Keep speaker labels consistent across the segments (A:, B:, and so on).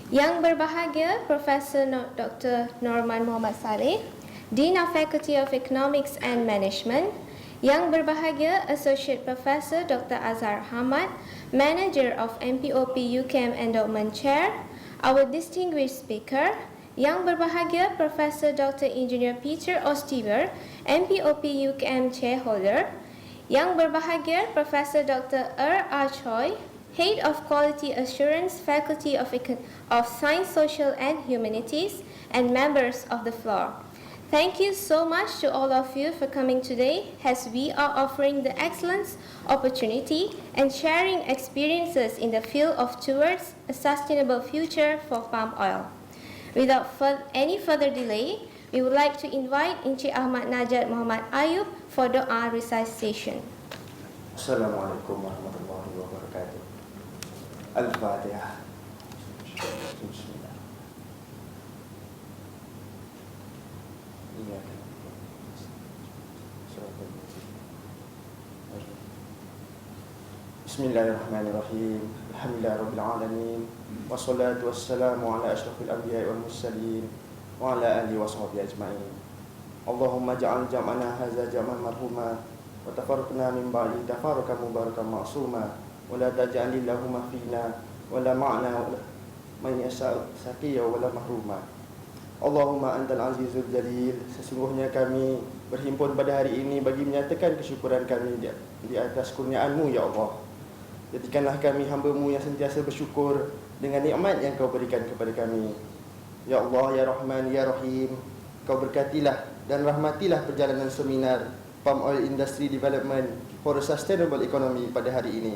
A: Yang berbahagia Profesor Dr. Norman Muhammad Saleh, Dean of Faculty of Economics and Management. Yang berbahagia Associate Professor Dr. Azhar Hamad, Manager of MPOB-UKM Endowment Chair. Our distinguished speaker, Yang berbahagia Profesor Dr. Engineer Peter Ostiver, MPOB-UKM Chairholder. Yang berbahagia Profesor Dr. A. Choi, Head of Quality Assurance, Faculty of Science, Social and Humanities, and members of the floor. Thank you so much to all of you for coming today, as we are offering the excellence opportunity and sharing experiences in the field of towards a sustainable future for palm oil. Without any further delay, we would like to invite Encik Ahmad Najat Muhammad Ayub for doa recitation.
B: Assalamualaikum warahmatullahi wabarakatuh. Al-Fatihah. Bismillah. Bismillahirrahmanirrahim. Alhamdulillahirabbil alamin. Wassalatu wassalamu ala asyrafil anbiya'i wal mursalin wa ala alihi washabihi ajma'in. Allahumma ja'al jam'ana hadza jam'an marhuma wa tafarraqna min ba'di tafarruqan mubarakan ma'suma wa la taj'al lahumma fina wa la ma'na wa la man yasa'u saqiya wa la mahruma. Allahumma antal azizul jalil. Sesungguhnya kami berhimpun pada hari ini bagi menyatakan kesyukuran kami di atas kurniaan-Mu ya Allah. Jadikanlah kami hamba-Mu yang sentiasa bersyukur dengan nikmat yang Kau berikan kepada kami. Ya Allah, Ya Rahman, Ya Rahim, Kau berkatilah dan rahmatilah perjalanan seminar Palm Oil Industry Development for a Sustainable Economy pada hari ini.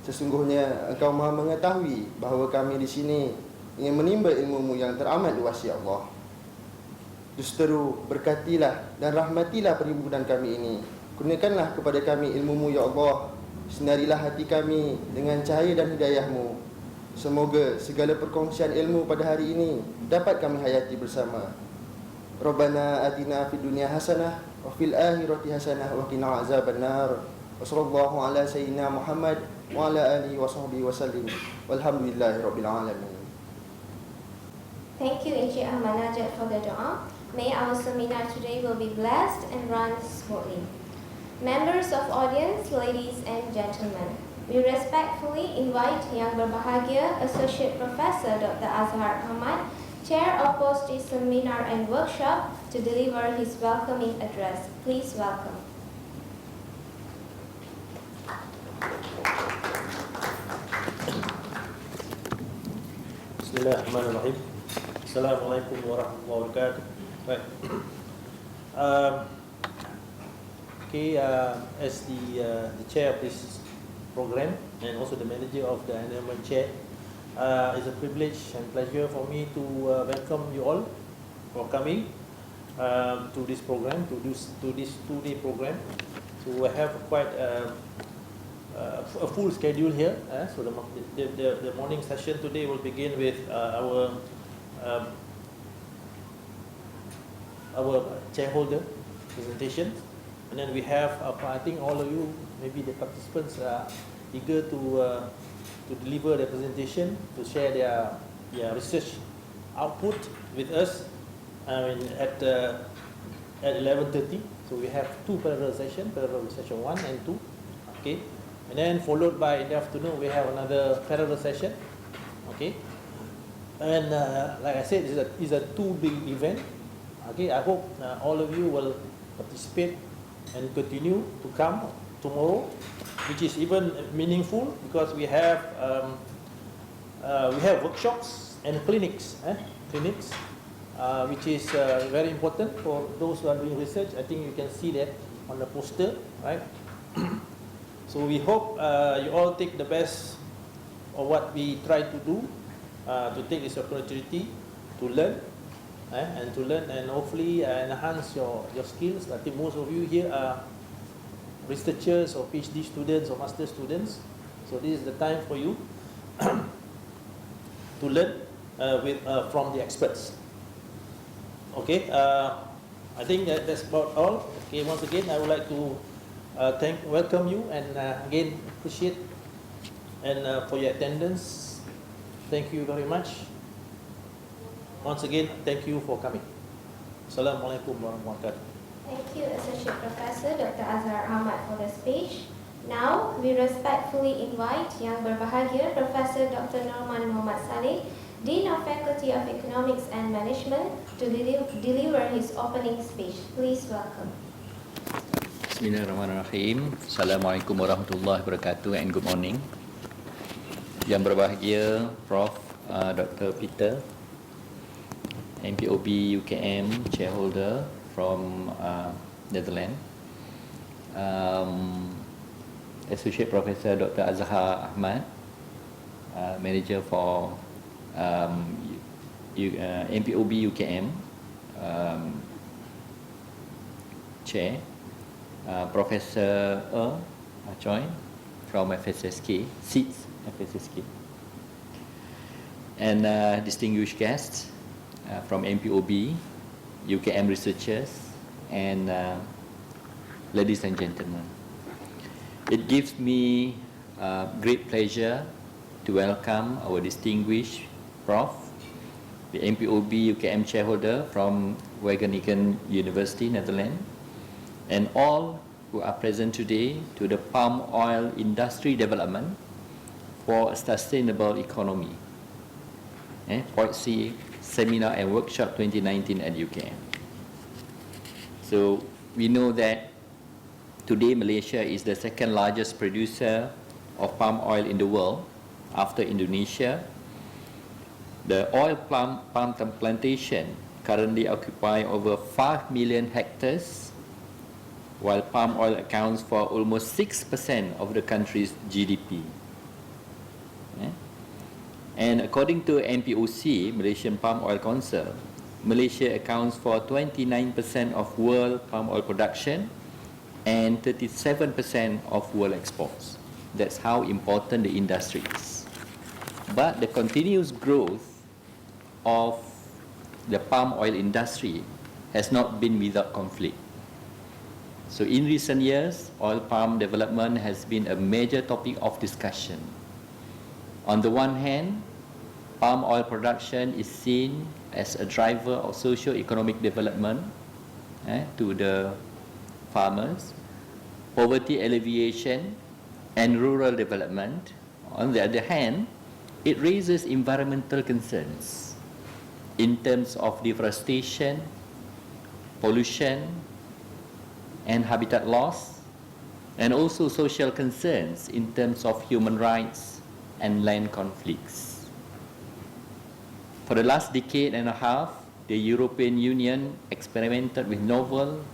B: Sesungguhnya Engkau Maha mengetahui bahawa kami di sini ingin menimba ilmu-Mu yang teramat luas ya Allah. Justeru berkatilah dan rahmatilah perhimpunan kami ini. Kurniakanlah kepada kami ilmu-Mu ya Allah. Sinarilah hati kami dengan cahaya dan hidayah-Mu. Semoga segala perkongsian ilmu pada hari ini dapat kami hayati bersama. Rabbana atina fid dunya hasanah wa fil akhirati hasanah wa qina azabannar. Wa sallallahu ala sayyidina Muhammad wa ala alihi wa sahbihi wa sallim. Walhamdulillahirabbil alamin.
A: Thank you, Encik Ahmad Najat, for the dua. May our seminar today will be blessed and run smoothly. Members of audience, ladies and gentlemen, we respectfully invite Yang Berbahagia Associate Professor Dr. Azhar Hamad, Chair of POIDSE Seminar and Workshop, to deliver his welcoming address. Please welcome.
C: Bismillahirrahmanirrahim. Assalamualaikum warahmatullahi wabarakatuh. Right. As the chair of this program and also the manager of the Endowment chair, it's a privilege and pleasure for me to welcome you all for coming to this program, to this 2-day program. So we have quite a full schedule here. So the morning session today will begin with our shareholder presentation, and then we have I think all of you, maybe the participants, are eager to deliver their presentation, to share their research output with us at 11:30. So we have two parallel session 1 and 2. Okay, and then followed by in the afternoon we have another parallel session. Okay, and like I said, it's a 2-big event. Okay, I hope all of you will participate and continue to come tomorrow, which is even meaningful because we have workshops and clinics, which is very important for those who are doing research. I think you can see that on the poster, right? So we hope you all take the best of what we try to do, to take this opportunity to learn, and hopefully enhance your skills. I think most of you here are researchers or PhD students or master students, so this is the time for you to learn from the experts. Okay, I think that's about all. Okay, once again I would like to welcome you and again appreciate and for your attendance. Thank you very much. Once again, thank you for coming. Assalamualaikum warahmatullahi wabarakatuh.
A: Thank you, Associate Professor Dr. Azhar Ahmad, for the speech. Now, we respectfully invite Yang Berbahagia Professor Dr. Norman Muhammad Saleh, Dean of Faculty of Economics and Management, to deliver his opening speech. Please welcome.
D: Bismillahirrahmanirrahim. Assalamualaikum warahmatullahi wabarakatuh and good morning. Yang berbahagia Prof. Dr. Peter, MPOB-UKM shareholder from Netherlands, Associate Professor Dr. Azhar Ahmad, Manager for MPOB-UKM, Chair, Professor Choi from FSSK, SEEDS FSSK, and distinguished guests from MPOB, UKM researchers, and ladies and gentlemen. It gives me great pleasure to welcome our distinguished Prof, the MPOB UKM shareholder from Wageningen University, Netherlands, and all who are present today to the palm oil industry development for a sustainable economy, POIDSE Seminar and Workshop 2019 at UKM. So we know that today Malaysia is the second largest producer of palm oil in the world after Indonesia. The oil palm plantation currently occupy over 5 million hectares, while palm oil accounts for almost 6% of the country's GDP. And according to MPOC, Malaysian Palm Oil Council, Malaysia accounts for 29% of world palm oil production and 37% of world exports. That's how important the industry is. But the continuous growth of the palm oil industry has not been without conflict. So in recent years, oil palm development has been a major topic of discussion. On the one hand, palm oil production is seen as a driver of socio-economic development to the farmers, poverty alleviation, and rural development. On the other hand, it raises environmental concerns in terms of deforestation, pollution, and habitat loss, and also social concerns in terms of human rights and land conflicts. For the last decade and a half, the European Union experimented with novel,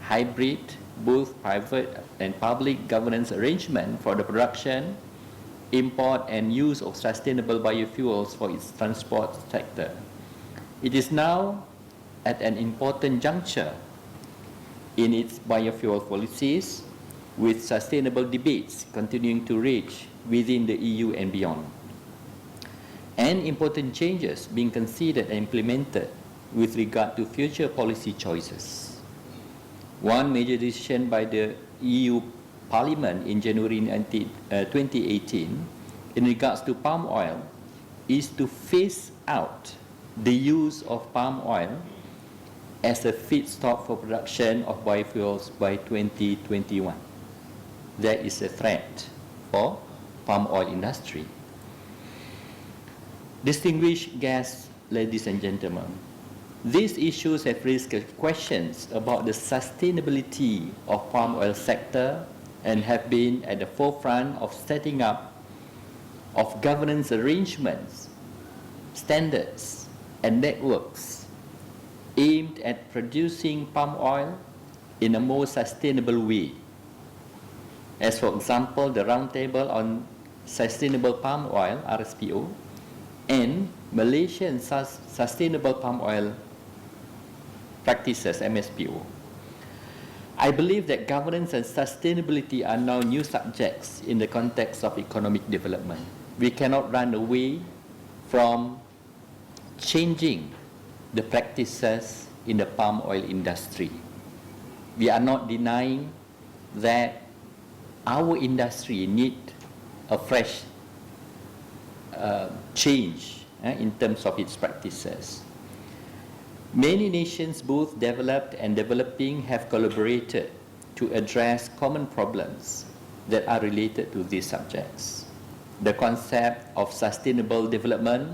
D: hybrid, both private and public governance arrangement for the production, import and use of sustainable biofuels for its transport sector. It is now at an important juncture in its biofuel policies, with sustainable debates continuing to rage within the EU and beyond, and important changes being considered and implemented with regard to future policy choices. One major decision by the EU Parliament in January 2018 in regards to palm oil is to phase out the use of palm oil as a feedstock for production of biofuels by 2021. There is a threat for palm oil industry. Distinguished guests, ladies and gentlemen, these issues have raised questions about the sustainability of palm oil sector and have been at the forefront of setting up of governance arrangements, standards, and networks aimed at producing palm oil in a more sustainable way. As for example, the Roundtable on Sustainable Palm Oil, RSPO, and Malaysian Sustainable Palm Oil Practices, MSPO. I believe that governance and sustainability are now new subjects in the context of economic development. We cannot run away from changing the practices in the palm oil industry. We are not denying that our industry needs a fresh change in terms of its practices. Many nations, both developed and developing, have collaborated to address common problems that are related to these subjects. The concept of sustainable development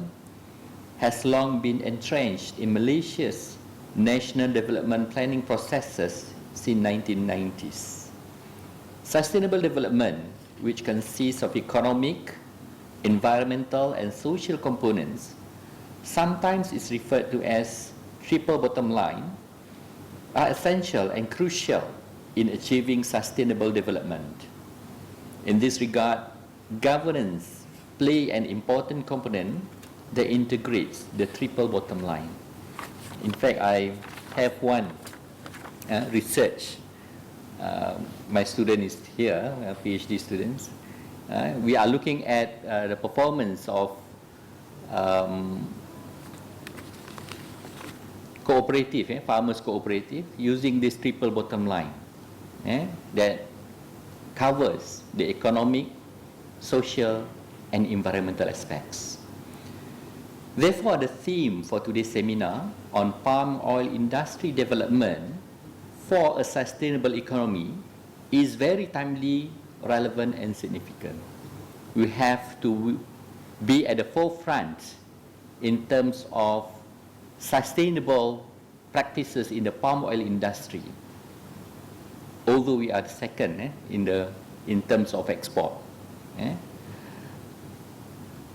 D: has long been entrenched in Malaysia's national development planning processes since 1990s. Sustainable development, which consists of economic, environmental and social components, sometimes is referred to as triple bottom line, are essential and crucial in achieving sustainable development. In this regard, governance play an important component that integrates the triple bottom line. In fact, I have one research. My student is here, PhD students. We are looking at the performance of cooperative, farmers cooperative, using this triple bottom line that covers the economic, social and environmental aspects. Therefore, the theme for today's seminar on palm oil industry development for a sustainable economy is very timely, relevant and significant. We have to be at the forefront in terms of sustainable practices in the palm oil industry, although we are the second in terms of export.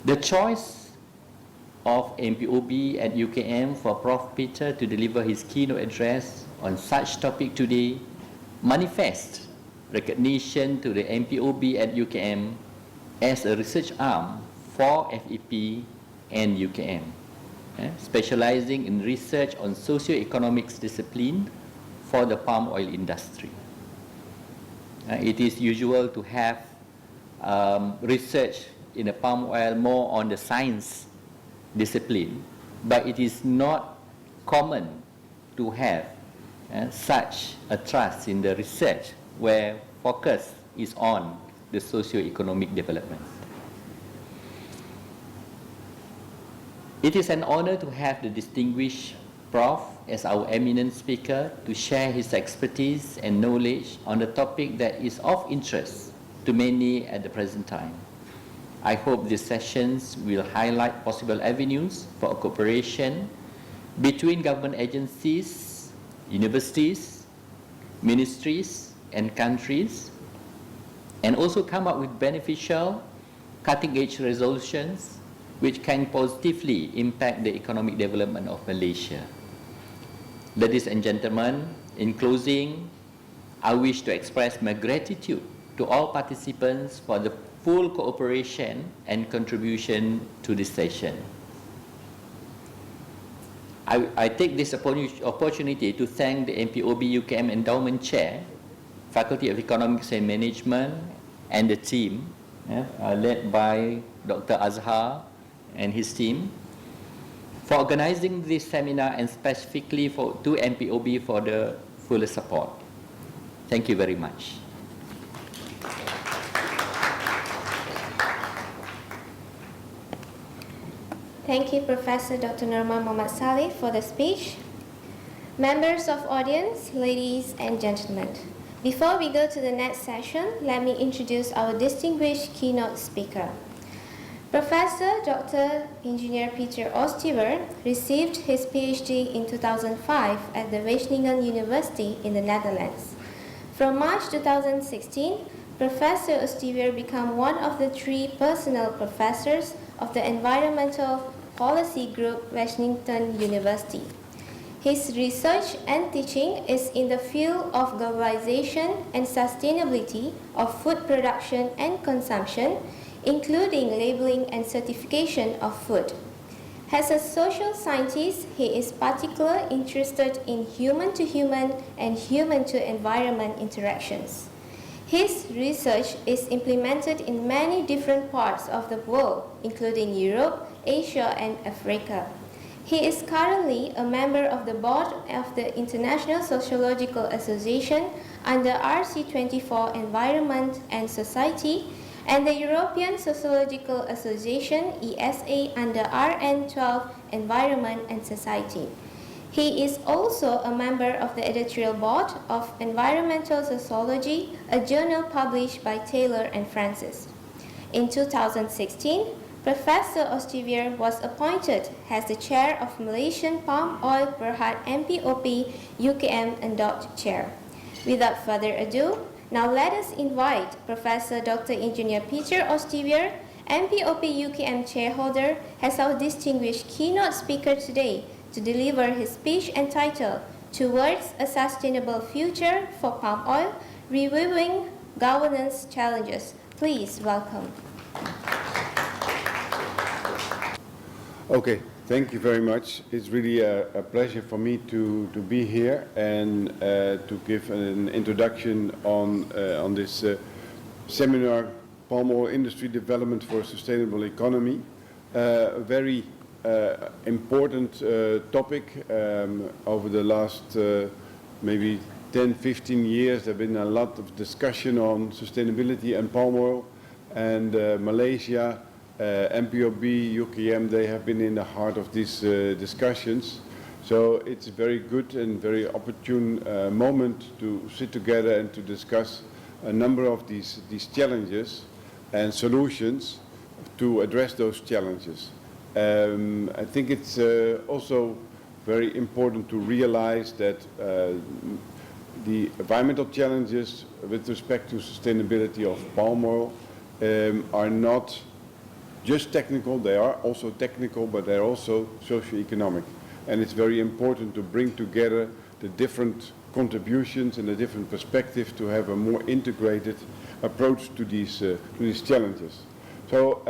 D: The choice of MPOB at UKM for Prof. Peter to deliver his keynote address on such topic today manifests recognition to the MPOB at UKM as a research arm for FEP and UKM, specializing in research on socio-economics discipline for the palm oil industry. It is usual to have research in the palm oil more on the science discipline, but it is not common to have such a trust in the research where focus is on the socio-economic development. It is an honor to have the distinguished Prof as our eminent speaker to share his expertise and knowledge on a topic that is of interest to many at the present time. I hope these sessions will highlight possible avenues for cooperation between government agencies, universities, ministries, and countries, and also come up with beneficial, cutting-edge resolutions which can positively impact the economic development of Malaysia. Ladies and gentlemen, in closing, I wish to express my gratitude to all participants for the full cooperation and contribution to this session. I take this opportunity to thank the MPOB-UKM Endowment Chair, Faculty of Economics and Management, and the team led by Dr. Azhar and his team for organizing this seminar, and specifically to MPOB for the full support. Thank you very much.
A: Thank you, Professor Dr. Norman Mohamed Saleh, for the speech. Members of audience, ladies and gentlemen, before we go to the next session, let me introduce our distinguished keynote speaker. Professor Dr. Engineer Peter Oosterweur received his PhD in 2005 at the Wageningen University in the Netherlands. From March 2016, Professor Oosterweur became one of the 3 personal professors of the Environmental Policy Group, Wageningen University. His research and teaching is in the field of globalization and sustainability of food production and consumption, including labeling and certification of food. As a social scientist, he is particularly interested in human-to-human and human-to-environment interactions. His research is implemented in many different parts of the world, including Europe, Asia, and Africa. He is currently a member of the board of the International Sociological Association under RC24 Environment and Society, and the European Sociological Association ESA under RN12 Environment and Society. He is also a member of the editorial board of Environmental Sociology, a journal published by Taylor and Francis. In 2016, Professor Ostivier was appointed as the chair of Malaysian Palm Oil Berhad MPOB-UKM Endowed Chair. Without further ado, now let us invite Professor Dr. Engineer Peter Ostivier, MPOB-UKM Chairholder, as our distinguished keynote speaker today to deliver his speech entitled Towards a Sustainable Future for Palm Oil, Reviewing Governance Challenges. Please welcome.
E: Okay, thank you very much. It's really a pleasure for me to be here and to give an introduction on this seminar, Palm Oil Industry Development for a Sustainable Economy. A very important topic. Over the last maybe 10-15 years, there have been a lot of discussion on sustainability and palm oil, and Malaysia, MPOB-UKM, they have been in the heart of these discussions. So it's a very good and very opportune moment to sit together and to discuss a number of these challenges and solutions to address those challenges. I think it's also very important to realize that the environmental challenges with respect to sustainability of palm oil are not just technical. They are also technical, but they're also socio-economic. And it's very important to bring together the different contributions and the different perspectives to have a more integrated approach to these challenges. So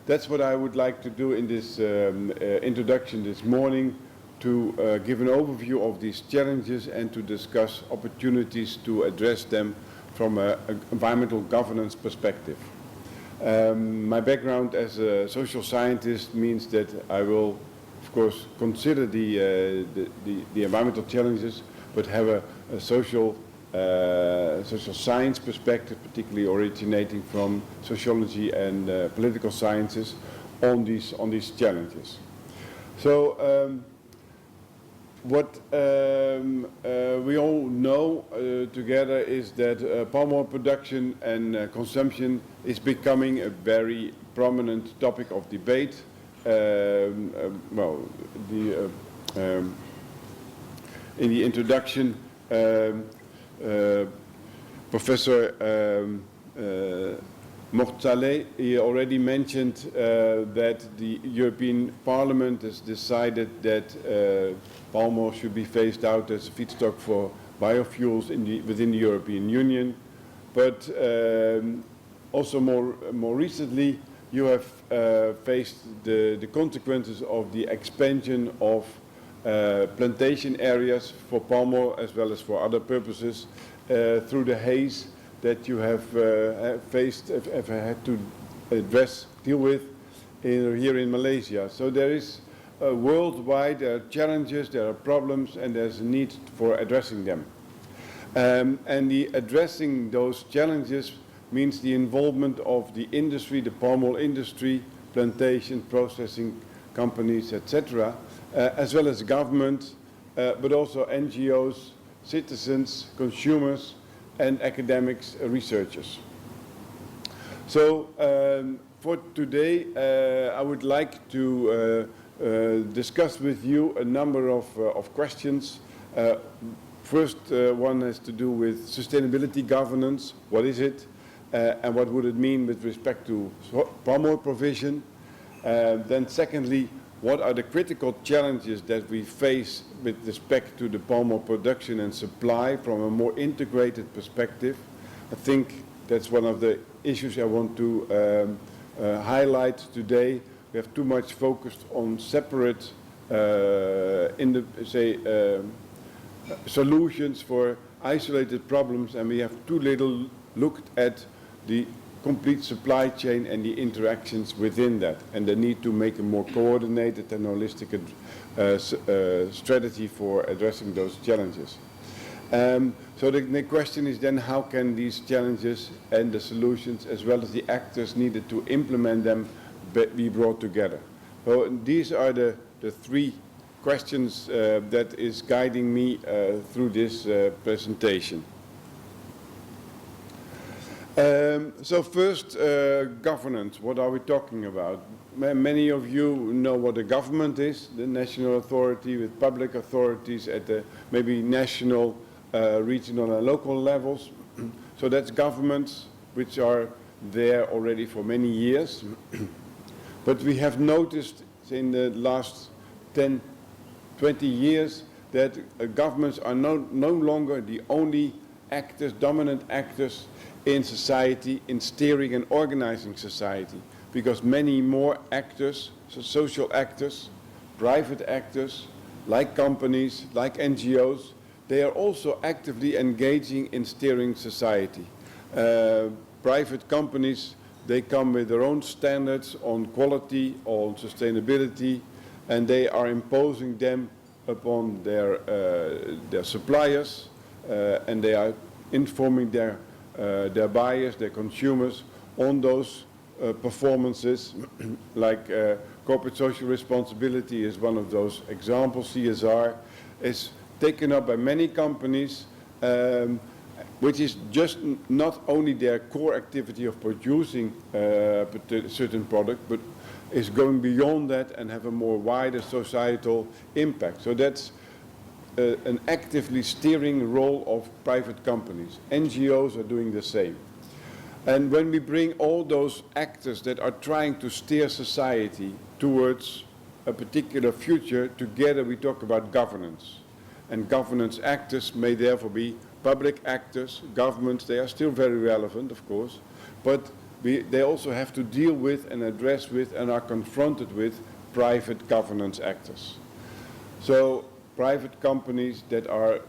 E: that's what I would like to do in this introduction this morning, to give an overview of these challenges and to discuss opportunities to address them from an environmental governance perspective. My background as a social scientist means that I will, of course, consider the environmental challenges, but have a social science perspective, particularly originating from sociology and political sciences, on these challenges. So what we all know together is that palm oil production and consumption is becoming a very prominent topic of debate. In the introduction, Professor Mortalé, he already mentioned that the European Parliament has decided that palm oil should be phased out as a feedstock for biofuels within the European Union. But also more recently, you have faced the consequences of the expansion of plantation areas for palm oil as well as for other purposes through the haze that you have had to deal with here in Malaysia. So there is worldwide, there are challenges, there are problems, and there's a need for addressing them. And addressing those challenges means the involvement of the industry, the palm oil industry, plantation, processing companies, etc., as well as government, but also NGOs, citizens, consumers, and academics, researchers. So for today, I would like to discuss with you a number of questions. First one has to do with sustainability governance. What is it? And what would it mean with respect to palm oil provision? Then secondly, what are the critical challenges that we face with respect to the palm oil production and supply from a more integrated perspective? I think that's one of the issues I want to highlight today. We have too much focused on separate solutions for isolated problems, and we have too little looked at the complete supply chain and the interactions within that, and the need to make a more coordinated and holistic strategy for addressing those challenges. So the question is then, how can these challenges and the solutions, as well as the actors needed to implement them, be brought together? So these are the three questions that is guiding me through this presentation. So first, governance. What are we talking about? Many of you know what a government is, the national authority with public authorities at the maybe national, regional and local levels. So that's governments which are there already for many years. But we have noticed in the last 10, 20 years that governments are no longer the only actors, dominant actors in society, in steering and organizing society, because many more actors, so social actors, private actors, like companies, like NGOs, they are also actively engaging in steering society. Private companies, they come with their own standards on quality, on sustainability, and they are imposing them upon their suppliers, and they are informing their buyers, their consumers on those performances, like corporate social responsibility is one of those examples. CSR is taken up by many companies, which is just not only their core activity of producing a certain product, but is going beyond that and have a more wider societal impact. So that's an actively steering role of private companies. NGOs are doing the same. And when we bring all those actors that are trying to steer society towards a particular future together, we talk about governance. And governance actors may therefore be public actors, governments. They are still very relevant, of course, but they also have to deal with and address with and are confronted with private governance actors. So private companies that are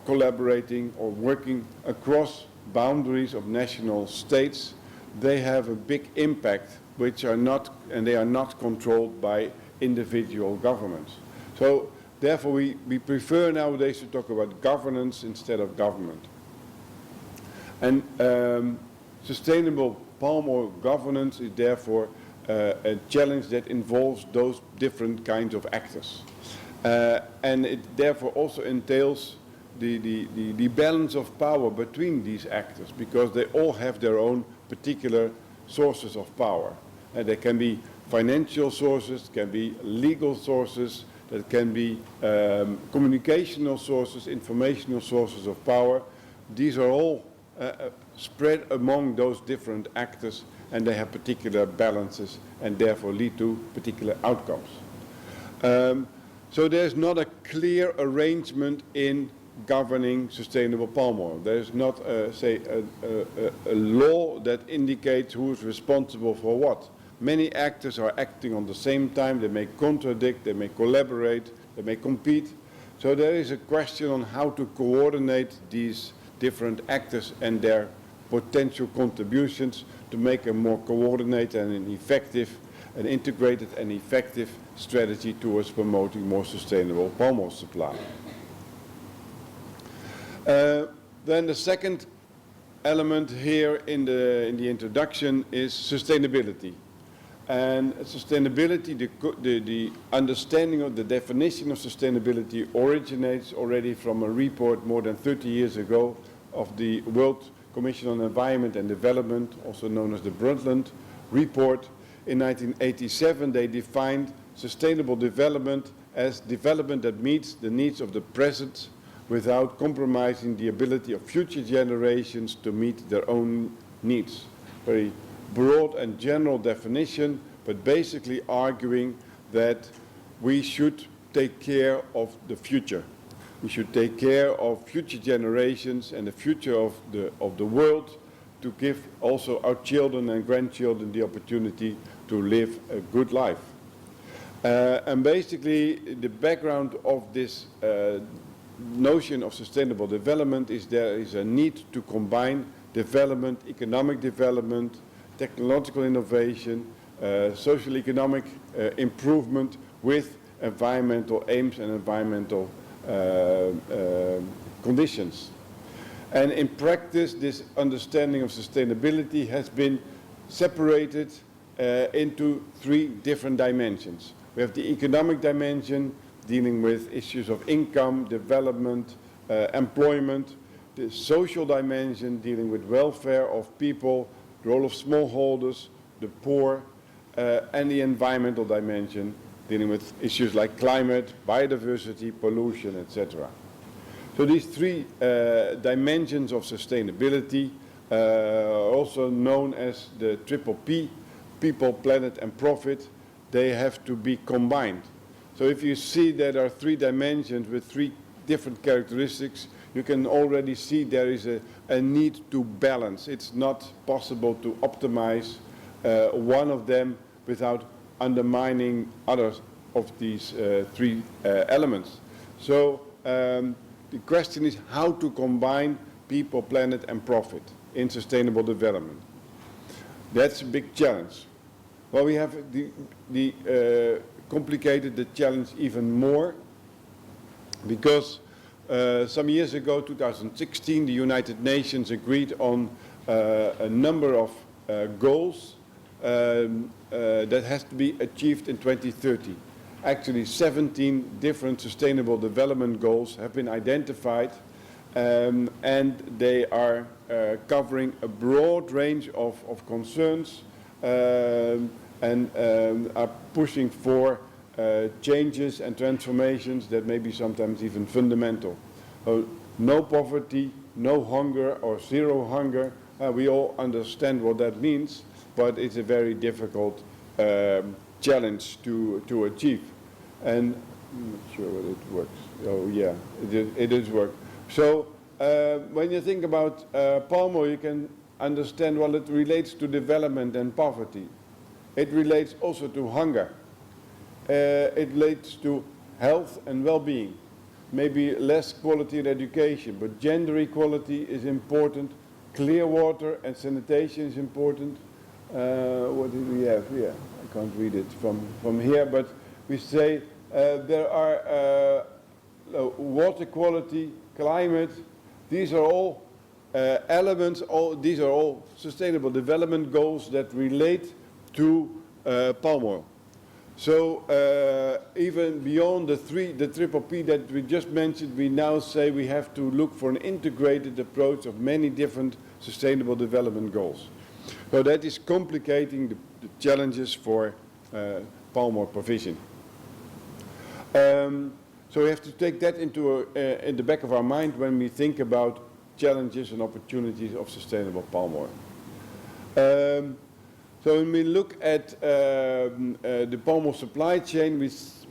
E: collaborating or working across boundaries of national states, they have a big impact, which are not, and they are not controlled by individual governments. So therefore we prefer nowadays to talk about governance instead of government. And sustainable palm oil governance is therefore a challenge that involves those different kinds of actors. And it therefore also entails the balance of power between these actors, because they all have their own particular sources of power. And they can be financial sources, can be legal sources, that can be communicational sources, informational sources of power. These are all spread among those different actors, and they have particular balances and therefore lead to particular outcomes. So there's not a clear arrangement in governing sustainable palm oil. There's not, say, a law that indicates who is responsible for what. Many actors are acting on the same time. They may contradict, they may collaborate, they may compete. So there is a question on how to coordinate these different actors and their potential contributions to make a more coordinated and an effective, an integrated and effective strategy towards promoting more sustainable palm oil supply. Then the second element here in the introduction is sustainability. And sustainability, the understanding of the definition of sustainability originates already from a report more than 30 years ago of the World Commission on Environment and Development, also known as the Brundtland Report. In 1987, they defined sustainable development as development that meets the needs of the present without compromising the ability of future generations to meet their own needs. Very broad and general definition, but basically arguing that we should take care of the future. We should take care of future generations and the future of the world, to give also our children and grandchildren the opportunity to live a good life. And basically the background of this notion of sustainable development is there is a need to combine development, economic development, technological innovation, social economic improvement with environmental aims and environmental conditions. And in practice, this understanding of sustainability has been separated into three different dimensions. We have the economic dimension, dealing with issues of income, development, employment, the social dimension, dealing with welfare of people, the role of smallholders, the poor, and the environmental dimension, dealing with issues like climate, biodiversity, pollution, etc. So these three dimensions of sustainability, also known as the triple P, people, planet, and profit, they have to be combined. So if you see there are three dimensions with three different characteristics, you can already see there is a need to balance. It's not possible to optimize one of them without undermining others of these three elements. So the question is how to combine people, planet, and profit in sustainable development. That's a big challenge. Well, we have complicated the challenge even more because some years ago, 2016, the United Nations agreed on a number of goals that has to be achieved in 2030. Actually, 17 different sustainable development goals have been identified, and they are covering a broad range of concerns and are pushing for changes and transformations that may be sometimes even fundamental. No poverty, no hunger, or zero hunger. We all understand what that means, but it's a very difficult challenge to achieve. And I'm not sure whether it works. Oh yeah, it does work. So when you think about palm oil, you can understand, well, it relates to development and poverty. It relates also to hunger. It relates to health and well-being. Maybe less quality in education, but gender equality is important. Clear water and sanitation is important. What did we have here? I can't read it from here, but we say there are water quality, climate. These are all elements, these are all sustainable development goals that relate to palm oil. So even beyond the triple P that we just mentioned, we now say we have to look for an integrated approach of many different sustainable development goals. So that is complicating the challenges for palm oil provision. So we have to take that into in the back of our mind when we think about challenges and opportunities of sustainable palm oil. So when we look at the palm oil supply chain,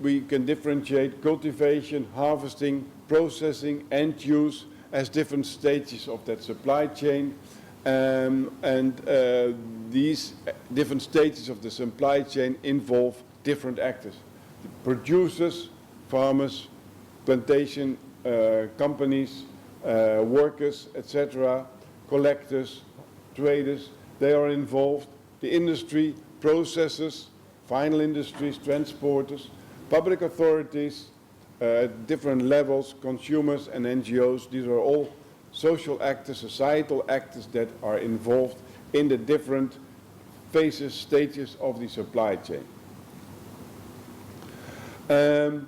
E: we can differentiate cultivation, harvesting, processing, and use as different stages of that supply chain. These different stages of the supply chain involve different actors. The producers, farmers, plantation companies, workers, etc., collectors, traders, they are involved. The industry, processors, final industries, transporters, public authorities, at different levels, consumers and NGOs, these are all social actors, societal actors that are involved in the different phases, stages of the supply chain. And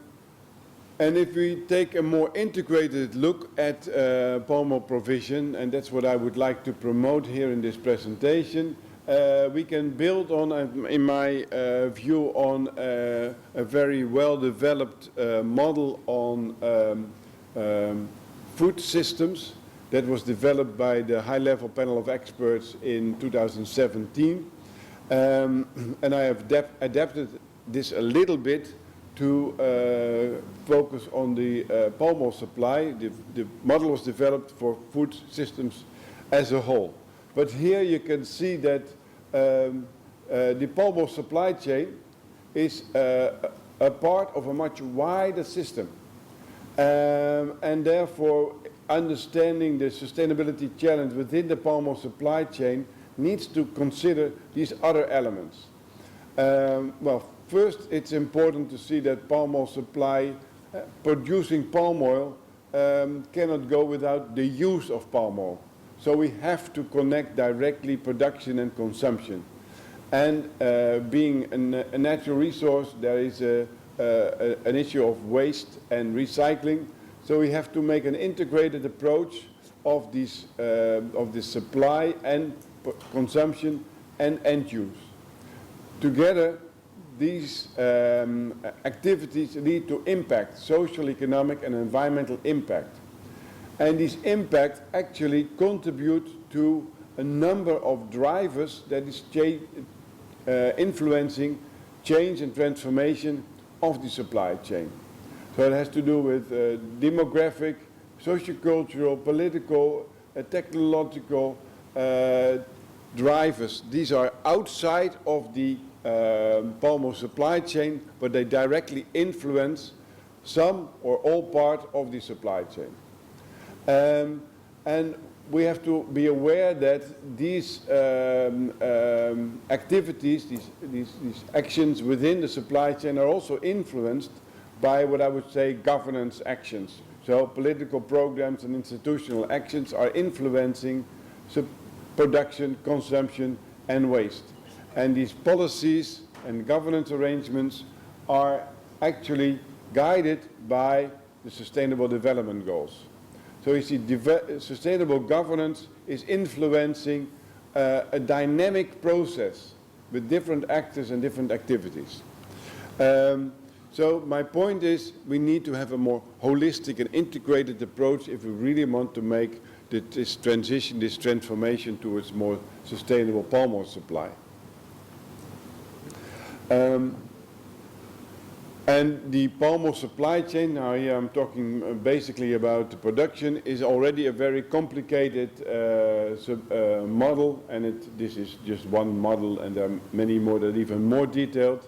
E: if we take a more integrated look at palm oil provision, and that's what I would like to promote here in this presentation, we can build on, in my view, on a very well-developed model on food systems that was developed by the high-level panel of experts in 2017. And I have adapted this a little bit to focus on the palm oil supply. The model was developed for food systems as a whole. But here you can see that the palm oil supply chain is a part of a much wider system. And therefore, understanding the sustainability challenge within the palm oil supply chain needs to consider these other elements. Well, first, it's important to see that palm oil supply, producing palm oil, cannot go without the use of palm oil. So we have to connect directly production and consumption. And being a natural resource, there is a an issue of waste and recycling. So we have to make an integrated approach of this supply and consumption and end use. Together, these activities lead to impact, social, economic and environmental impact. And these impacts actually contribute to a number of drivers that is influencing change and transformation of the supply chain. So it has to do with demographic, sociocultural, political, technological drivers. These are outside of the palm oil supply chain, but they directly influence some or all part of the supply chain. And we have to be aware that these activities, these actions within the supply chain are also influenced by what I would say governance actions. So political programs and institutional actions are influencing production, consumption and waste. And these policies and governance arrangements are actually guided by the Sustainable Development Goals. So you see, sustainable governance is influencing a dynamic process with different actors and different activities. So my point is, we need to have a more holistic and integrated approach if we really want to make this transition, this transformation towards more sustainable palm oil supply. And the palm oil supply chain, now here I'm talking basically about the production, is already a very complicated model, and this is just one model, and there are many more that are even more detailed.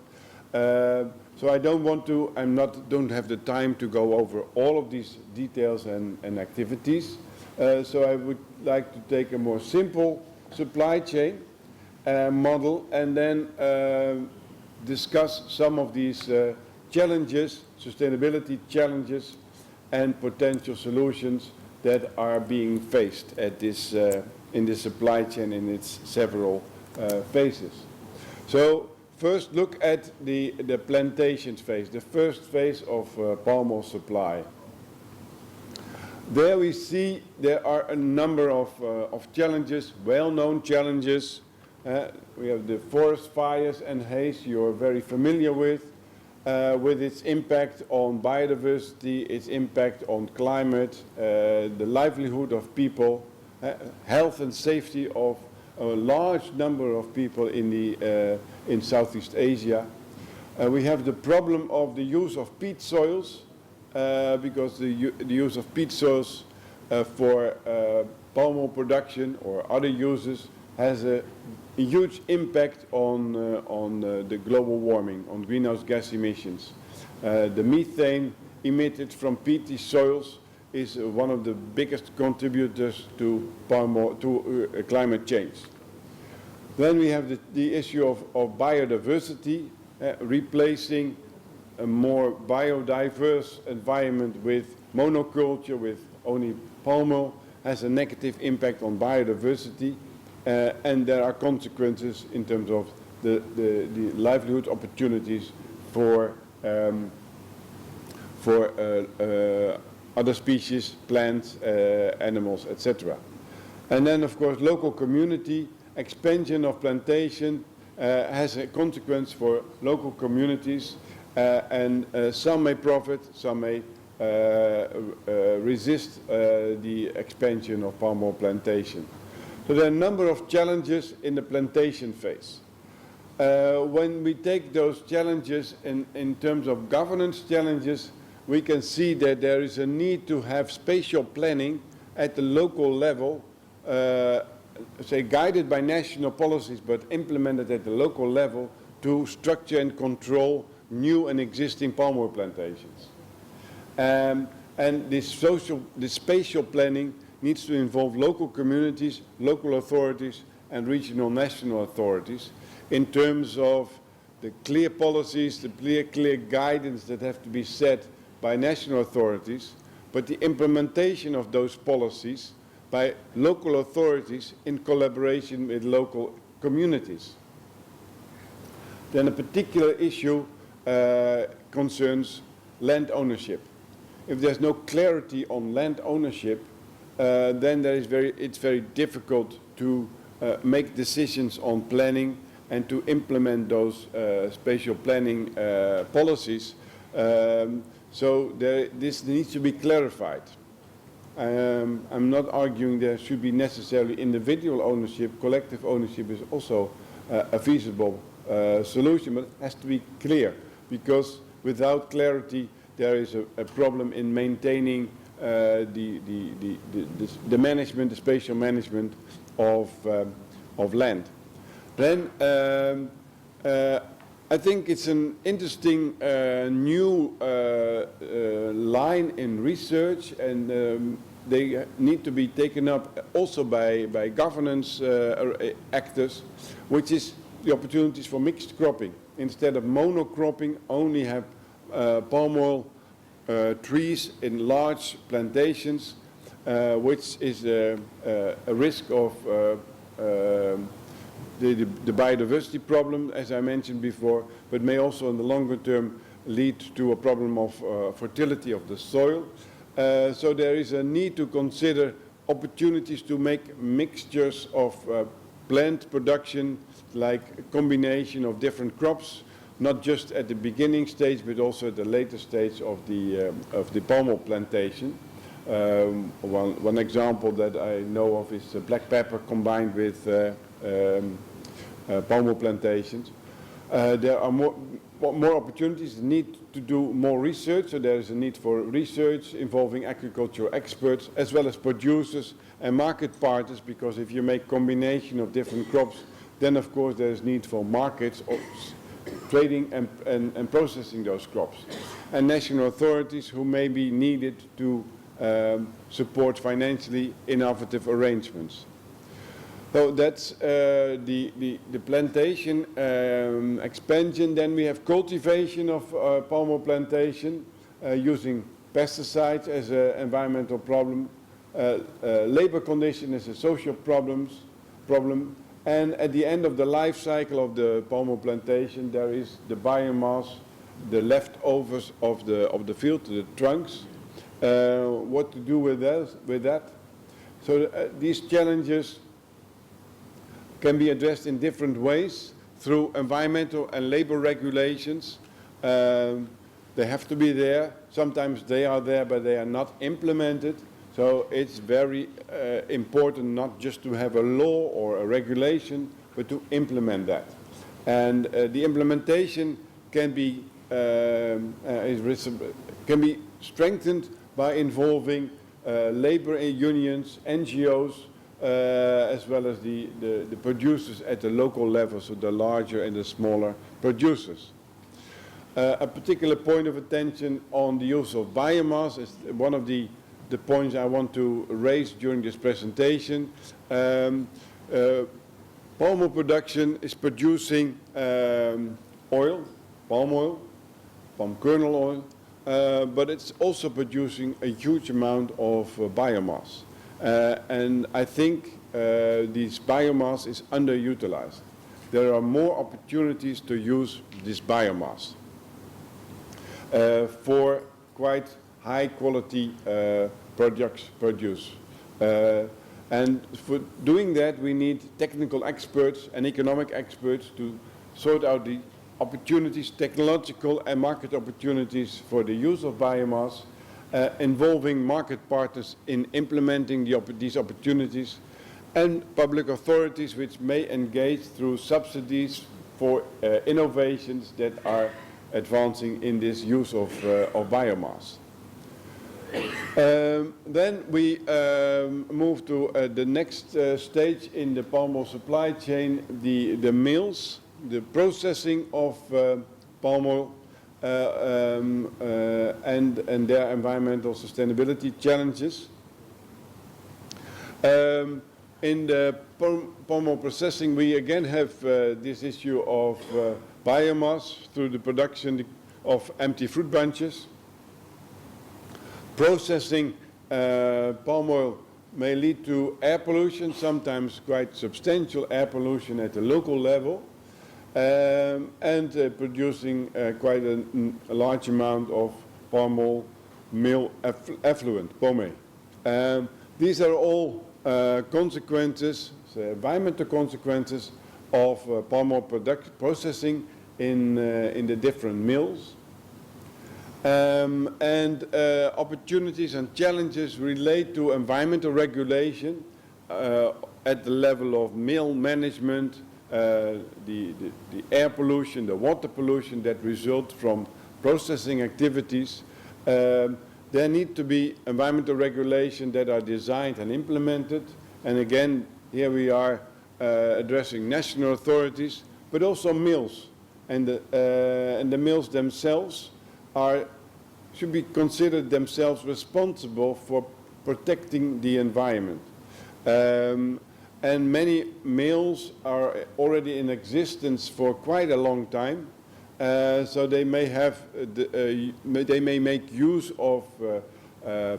E: So I don't have the time to go over all of these details and activities. So I would like to take a more simple supply chain model and then discuss some of these challenges, sustainability challenges and potential solutions that are being faced at this, in the supply chain in its several phases. So first look at the plantations phase, the first phase of palm oil supply. There we see there are a number of challenges, well-known challenges. We have the forest fires and haze you're very familiar with its impact on biodiversity, its impact on climate, the livelihood of people, health and safety of a large number of people in Southeast Asia. We have the problem of the use of peat soils, because the use of peat soils for palm oil production or other uses has a huge impact on the global warming, on greenhouse gas emissions. The methane emitted from peaty soils is one of the biggest contributors to climate change. Then we have the issue of biodiversity, replacing a more biodiverse environment with monoculture, with only palm oil, has a negative impact on biodiversity. And there are consequences in terms of the livelihood opportunities for other species, plants, animals, etc. And then, of course, local community expansion of plantation has a consequence for local communities, and some may profit, some may resist the expansion of palm oil plantation. So there are a number of challenges in the plantation phase. When we take those challenges in terms of governance challenges, we can see that there is a need to have spatial planning at the local level, say guided by national policies but implemented at the local level to structure and control new and existing palm oil plantations. And this spatial planning needs to involve local communities, local authorities and regional national authorities in terms of the clear policies, the clear guidance that have to be set by national authorities, but the implementation of those policies by local authorities in collaboration with local communities. Then a particular issue concerns land ownership. If there's no clarity on land ownership, then it's very difficult to make decisions on planning and to implement those spatial planning policies. So this needs to be clarified. I'm not arguing there should be necessarily individual ownership. Collective ownership is also a feasible solution, but it has to be clear, because without clarity there is a problem in maintaining the management, the spatial management of land. Then I think it's an interesting new line in research, and they need to be taken up also by governance actors, which is the opportunities for mixed cropping. Instead of monocropping, only have palm oil trees in large plantations, which is a risk of the biodiversity problem, as I mentioned before, but may also in the longer term lead to a problem of fertility of the soil. So there is a need to consider opportunities to make mixtures of plant production, like a combination of different crops, not just at the beginning stage, but also at the later stage of the palm oil plantation. One example that I know of is black pepper combined with palm oil plantations. There are more opportunities, need to do more research, so there is a need for research involving agricultural experts as well as producers and market partners, because if you make combination of different crops, then of course there is need for markets, trading and processing those crops. And national authorities who may be needed to support financially innovative arrangements. So that's the plantation expansion. Then we have cultivation of palm oil plantation using pesticides as an environmental problem. Labor condition is a social problem. And at the end of the life cycle of the palm oil plantation, there is the biomass, the leftovers of the field, the trunks. What to do with that? So these challenges can be addressed in different ways through environmental and labor regulations. They have to be there. Sometimes they are there, but they are not implemented. So it's very important not just to have a law or a regulation, but to implement that. And the implementation can be strengthened by involving labor unions, NGOs, as well as the producers at the local level, so the larger and the smaller producers. A particular point of attention on the use of biomass is one of the points I want to raise during this presentation. Palm oil production is producing oil, palm kernel oil, but it's also producing a huge amount of biomass. And I think this biomass is underutilized. There are more opportunities to use this biomass for quite high quality produce. And for doing that, we need technical experts and economic experts to sort out the opportunities, technological and market opportunities for the use of biomass, involving market partners in implementing these opportunities, and public authorities which may engage through subsidies for innovations that are advancing in this use of biomass. Then we move to the next stage in the palm oil supply chain, the mills, the processing of palm oil, and their environmental sustainability challenges. In the palm oil processing, we again have this issue of biomass through the production of empty fruit bunches. Processing palm oil may lead to air pollution, sometimes quite substantial air pollution at the local level. and producing quite a large amount of palm oil mill effluent, POME. These are all consequences, environmental consequences of palm oil processing in the different mills. Opportunities and challenges relate to environmental regulation at the level of mill management, the air pollution, the water pollution that result from processing activities. There need to be environmental regulation that are designed and implemented. And again, here we are addressing national authorities, but also mills. And the mills themselves should be considered themselves responsible for protecting the environment. And many mills are already in existence for quite a long time. So they may have, they may make use of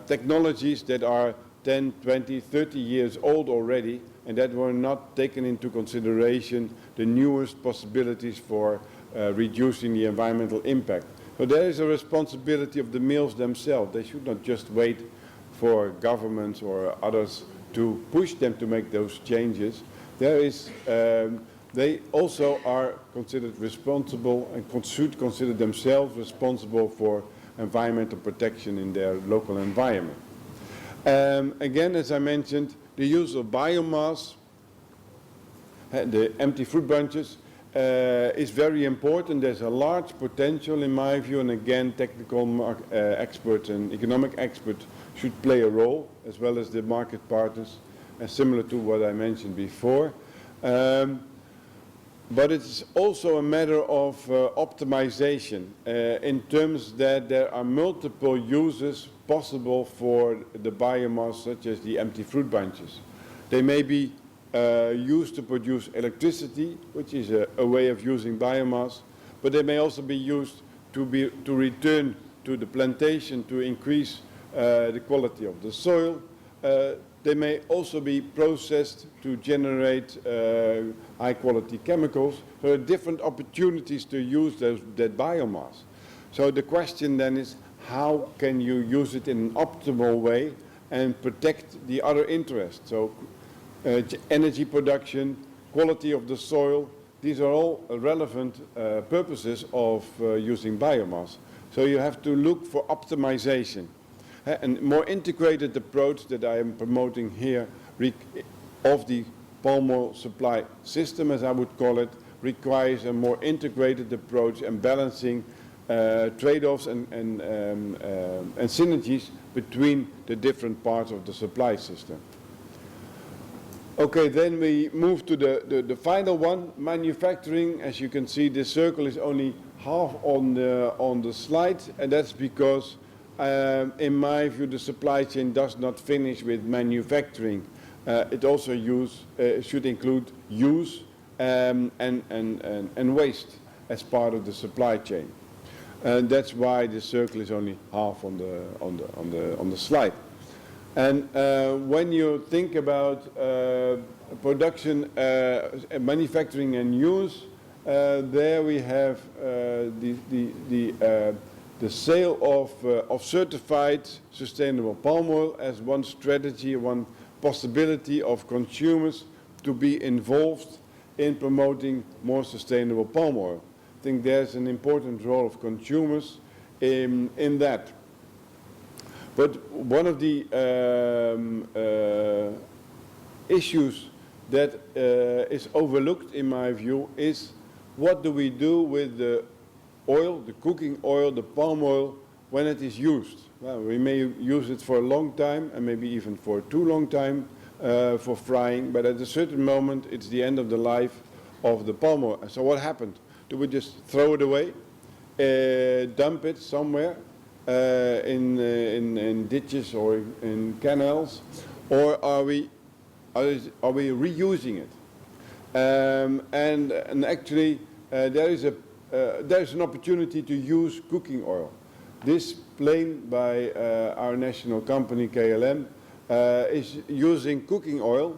E: technologies that are 10, 20, 30 years old already, and that were not taken into consideration the newest possibilities for reducing the environmental impact. So there is a responsibility of the mills themselves. They should not just wait for governments or others to push them to make those changes. There is they also are considered responsible and should consider themselves responsible for environmental protection in their local environment. Again, as I mentioned, the use of biomass, the empty fruit bunches, is very important. There's a large potential in my view, and again, technical experts and economic experts should play a role, as well as the market partners, similar to what I mentioned before. But it's also a matter of optimization in terms that there are multiple uses possible for the biomass, such as the empty fruit bunches. They may be used to produce electricity, which is a way of using biomass, but they may also be used to return to the plantation to increase the quality of the soil. They may also be processed to generate high-quality chemicals. So there are different opportunities to use that biomass. So the question then is, how can you use it in an optimal way and protect the other interests? So energy production, quality of the soil, these are all relevant purposes of using biomass. So you have to look for optimization. A more integrated approach that I am promoting here of the palm oil supply system, as I would call it, requires a more integrated approach and balancing trade-offs and synergies between the different parts of the supply system. Okay, then we move to the final one, manufacturing. As you can see, this circle is only half on the slide, and that's because in my view, the supply chain does not finish with manufacturing. It also should include use and waste as part of the supply chain. And that's why the circle is only half on the slide. And when you think about production, manufacturing and use, there we have the sale of certified sustainable palm oil as one strategy, one possibility of consumers to be involved in promoting more sustainable palm oil. I think there's an important role of consumers in that. But one of the issues that is overlooked in my view is, what do we do with the oil, the cooking oil, the palm oil, when it is used? Well, we may use it for a long time and maybe even for too long time for frying, but at a certain moment it's the end of the life of the palm oil. So what happened? Do we just throw it away, dump it somewhere in ditches or in canals, or are we reusing it? And actually there is an opportunity to use cooking oil. This plane by our national company KLM is using cooking oil,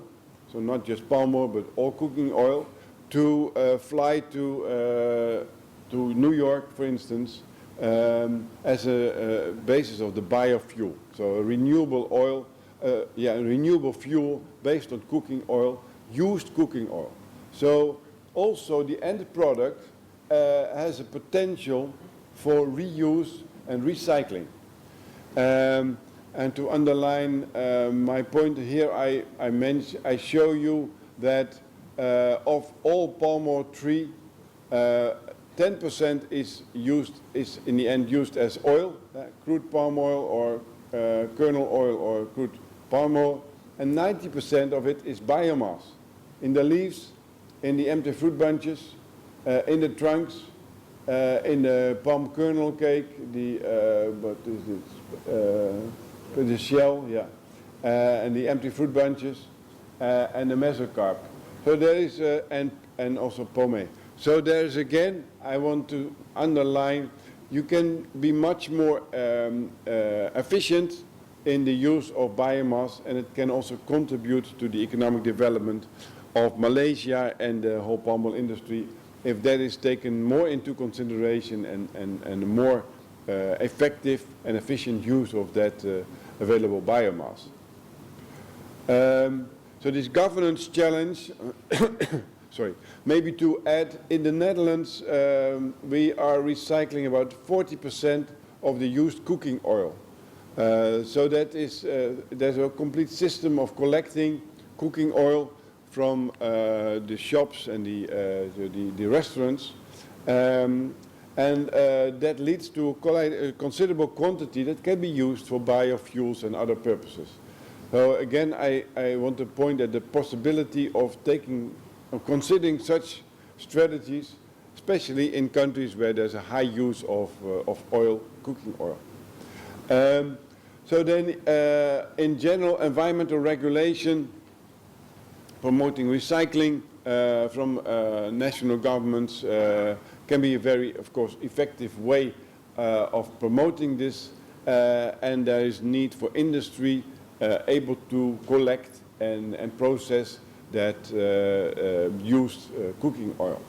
E: so not just palm oil but all cooking oil, to fly to New York, for instance, as a basis of the biofuel. So a renewable oil, a renewable fuel based on cooking oil, used cooking oil. So also the end product has a potential for reuse and recycling. And to underline my point here, I show you that of all palm oil tree, 10% is in the end used as oil, crude palm oil or kernel oil or crude palm oil, and 90% of it is biomass in the leaves, in the empty fruit bunches, in the trunks, in the palm kernel cake, what is it? The shell, yeah, and the empty fruit bunches, and the mesocarp. So there is, and also pommet. So there's again, I want to underline, you can be much more efficient in the use of biomass, and it can also contribute to the economic development of Malaysia and the whole palm oil industry if that is taken more into consideration and more effective and efficient use of that available biomass. So this governance challenge, sorry, maybe to add, in the Netherlands we are recycling about 40% of the used cooking oil. So that is, there's a complete system of collecting cooking oil from the shops and the restaurants. And that leads to a considerable quantity that can be used for biofuels and other purposes. So again, I want to point at the possibility of considering such strategies, especially in countries where there's a high use of oil, cooking oil. So then, in general, environmental regulation promoting recycling from national governments can be a very, of course, effective way of promoting this, and there is need for industry able to collect and process that used cooking oil.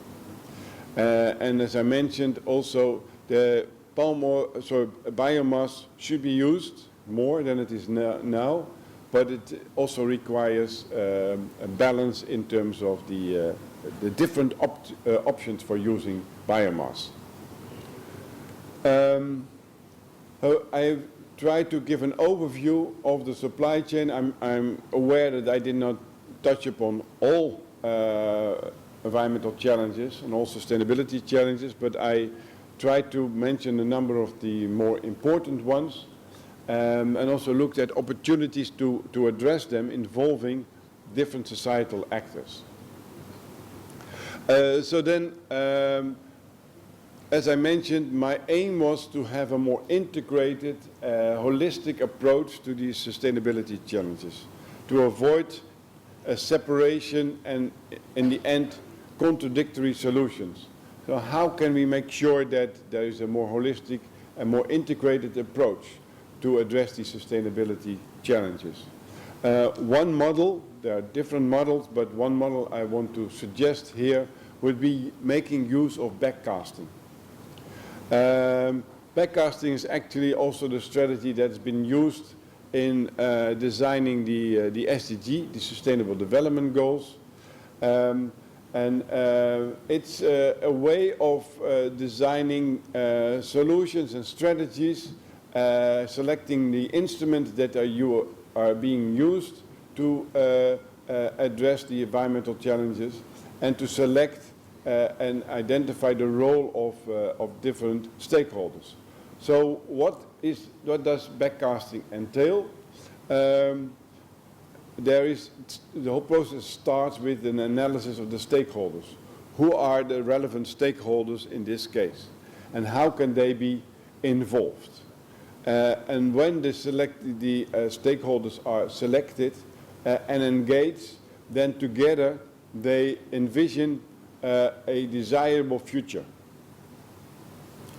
E: And as I mentioned, also the palm oil, so biomass should be used more than it is now, but it also requires a balance in terms of the different options for using biomass. I've tried to give an overview of the supply chain. I'm aware that I did not touch upon all environmental challenges and all sustainability challenges, but I tried to mention a number of the more important ones, and also looked at opportunities to address them involving different societal actors. So then, as I mentioned, my aim was to have a more integrated, holistic approach to these sustainability challenges, to avoid a separation and, in the end, contradictory solutions. So how can we make sure that there is a more holistic and more integrated approach to address these sustainability challenges? One model, there are different models, but one model I want to suggest here would be making use of backcasting. Backcasting is actually also the strategy that's been used in designing the SDG, the Sustainable Development Goals. It's a way of designing solutions and strategies, selecting the instruments that are being used to address the environmental challenges, and to select and identify the role of different stakeholders. So what does backcasting entail? The whole process starts with an analysis of the stakeholders. Who are the relevant stakeholders in this case? And how can they be involved? And when the stakeholders are selected and engaged, then together they envision a desirable future.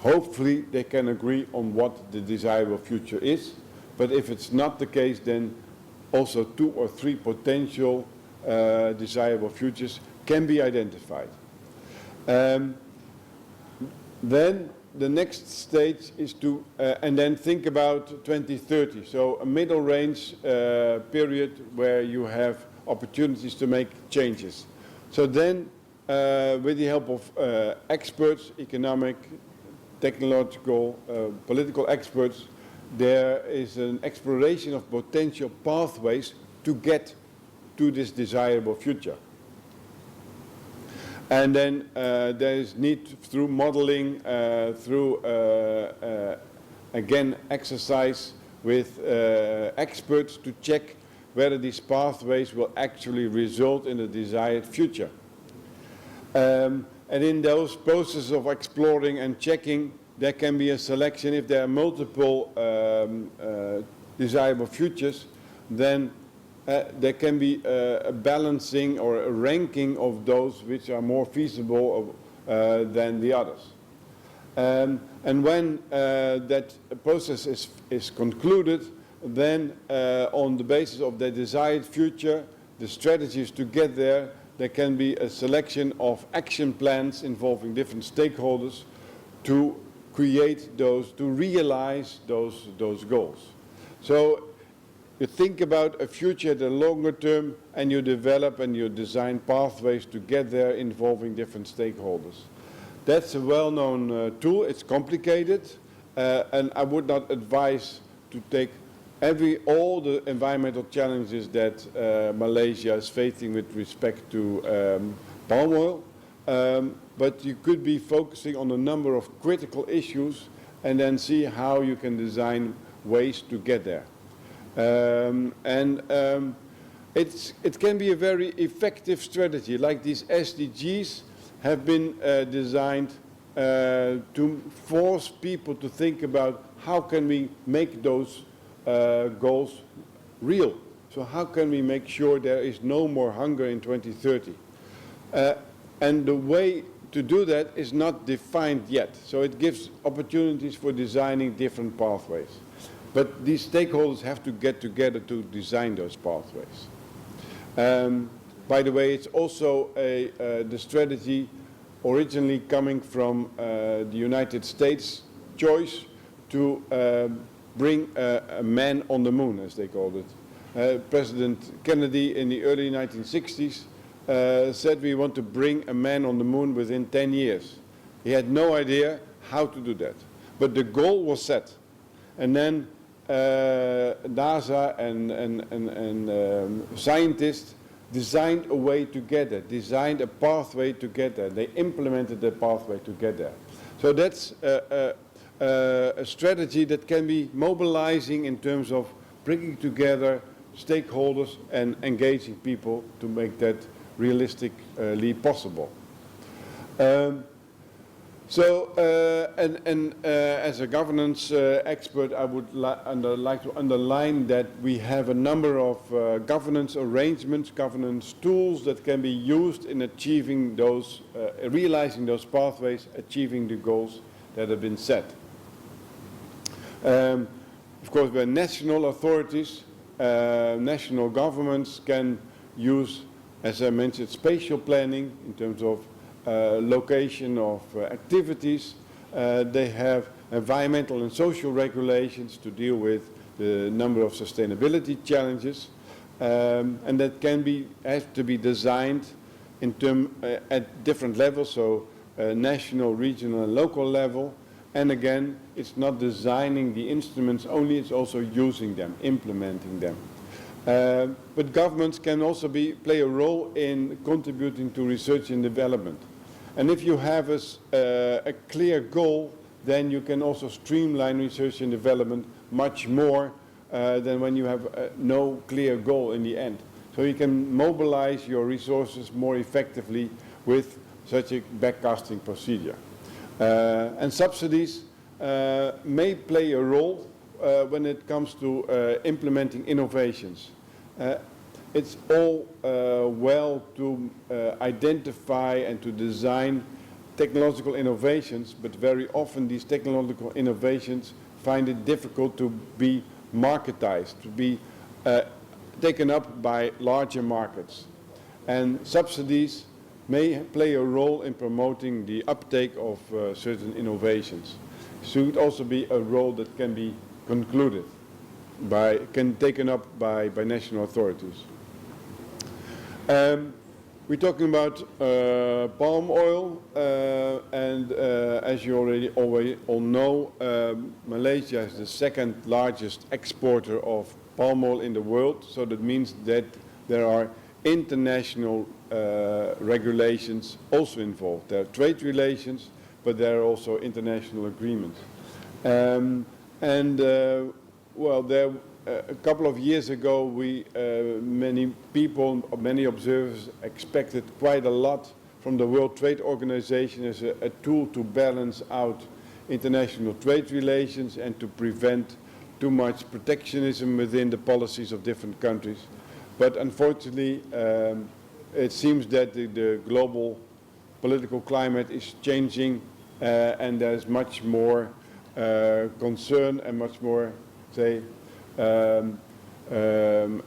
E: Hopefully they can agree on what the desirable future is, but if it's not the case, then also 2 or 3 potential desirable futures can be identified. Then the next stage is to, and then think about 2030, so a middle range period where you have opportunities to make changes. So then, with the help of experts, economic, technological, political experts, there is an exploration of potential pathways to get to this desirable future. And then there is need through modeling, through, again, exercise with experts to check whether these pathways will actually result in the desired future. And in those processes of exploring and checking, there can be a selection. If there are multiple desirable futures, then there can be a balancing or a ranking of those which are more feasible than the others. And when that process is concluded, then on the basis of the desired future, the strategies to get there, there can be a selection of action plans involving different stakeholders to create those, to realize those goals. So you think about a future at the longer term, and you develop and you design pathways to get there involving different stakeholders. That's a well-known tool. It's complicated, and I would not advise to take all the environmental challenges that Malaysia is facing with respect to palm oil, but you could be focusing on a number of critical issues and then see how you can design ways to get there. It can be a very effective strategy, like these SDGs have been designed to force people to think about how can we make those goals real. So how can we make sure there is no more hunger in 2030? And the way to do that is not defined yet. So it gives opportunities for designing different pathways. But these stakeholders have to get together to design those pathways. By the way, it's also the strategy originally coming from the United States choice to bring a man on the moon, as they called it. President Kennedy in the early 1960s said we want to bring a man on the moon within 10 years. He had no idea how to do that. But the goal was set. And then NASA and scientists designed a way to get there, designed a pathway to get there. They implemented the pathway to get there. So that's a strategy that can be mobilizing in terms of bringing together stakeholders and engaging people to make that realistically possible. As a governance expert, I would like to underline that we have a number of governance arrangements, governance tools that can be used in achieving those, realizing those pathways, achieving the goals that have been set. Of course, where national authorities, national governments can use, as I mentioned, spatial planning in terms of location of activities. They have environmental and social regulations to deal with the number of sustainability challenges, and that have to be designed in at different levels, so national, regional, and local level. And again, it's not designing the instruments only; it's also using them, implementing them. But governments can also play a role in contributing to research and development. And if you have a clear goal, then you can also streamline research and development much more than when you have no clear goal in the end. So you can mobilize your resources more effectively with such a backcasting procedure. And subsidies may play a role when it comes to implementing innovations. It's all well to identify and to design technological innovations, but very often these technological innovations find it difficult to be marketized, to be taken up by larger markets. and subsidies may play a role in promoting the uptake of certain innovations. Should also be a role that can be concluded taken up by national authorities. We're talking about palm oil, and as you already all know, Malaysia is the second largest exporter of palm oil in the world. So that means that there are international regulations also involved. There are trade relations, but there are also international agreements. Well, there a couple of years ago, many people, many observers expected quite a lot from the World Trade Organization as a tool to balance out international trade relations and to prevent too much protectionism within the policies of different countries. But unfortunately, it seems that the global political climate is changing, and there's much more concern and much more, say,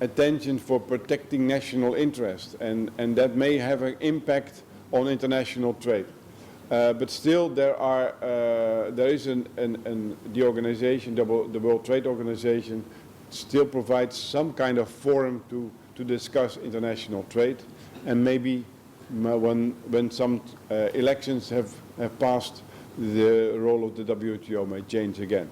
E: attention for protecting national interest, and that may have an impact on international trade. But still, there is the organization, the World Trade Organization, still provides some kind of forum to discuss international trade, and maybe when some elections have passed, the role of the WTO may change again.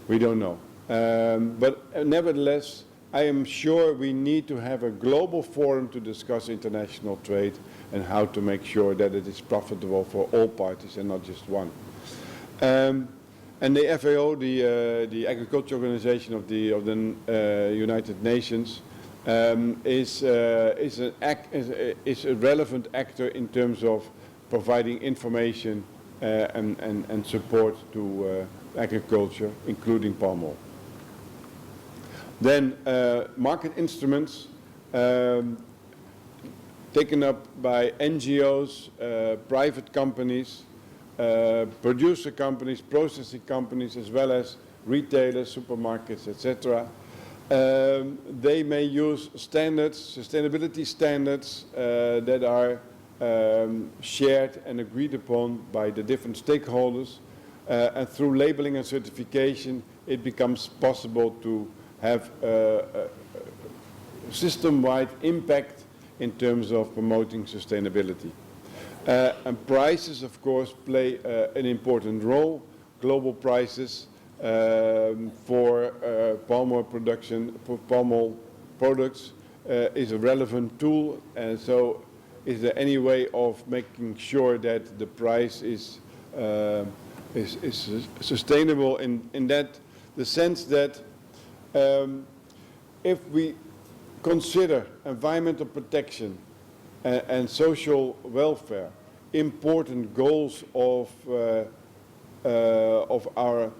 E: We don't know. But nevertheless, I am sure we need to have a global forum to discuss international trade and how to make sure that it is profitable for all parties and not just one. And the FAO, the Agriculture Organization of the United Nations, is a relevant actor in terms of providing information and support to agriculture, including palm oil. Then market instruments taken up by NGOs, private companies, producer companies, processing companies, as well as retailers, supermarkets, etc. They may use standards, sustainability standards that are shared and agreed upon by the different stakeholders, and through labeling and certification it becomes possible to have a system-wide impact in terms of promoting sustainability. And prices, of course, play an important role. Global prices for palm oil production, for palm oil products, is a relevant tool. And so, is there any way of making sure that the price is sustainable in the sense that if we consider environmental protection and social welfare important goals of our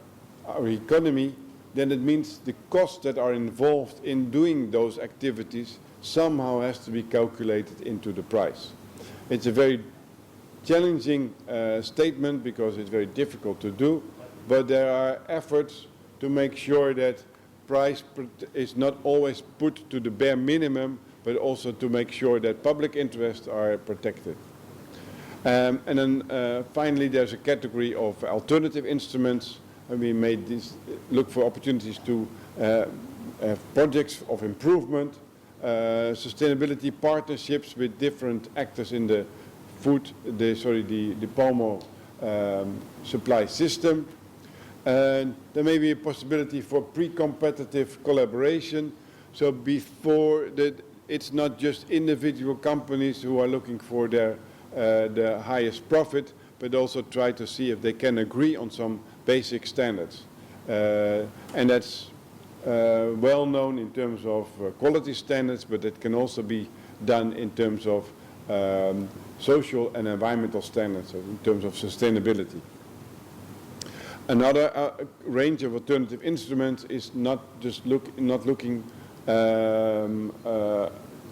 E: economy, then it means the costs that are involved in doing those activities somehow has to be calculated into the price. It's a very challenging statement because it's very difficult to do, but there are efforts to make sure that price is not always put to the bare minimum, but also to make sure that public interests are protected. And then finally, there's a category of alternative instruments, and we made this look for opportunities to have projects of improvement, sustainability partnerships with different actors in the the palm oil supply system. And there may be a possibility for pre-competitive collaboration. So before that, it's not just individual companies who are looking for the highest profit, but also try to see if they can agree on some basic standards. And that's well known in terms of quality standards, but it can also be done in terms of social and environmental standards, so in terms of sustainability. Another range of alternative instruments is not looking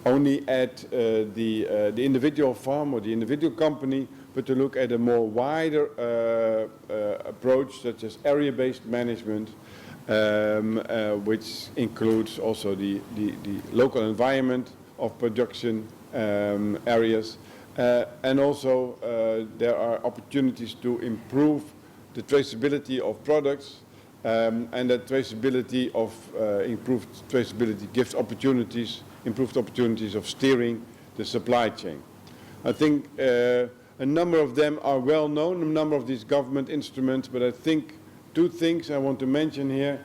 E: only at the individual farm or the individual company, but to look at a more wider approach, such as area-based management, which includes also the local environment of production, areas. And also there are opportunities to improve the traceability of products, and that traceability of improved traceability gives opportunities, improved opportunities of steering the supply chain. I think a number of them are well known, a number of these government instruments, but I think two things I want to mention here.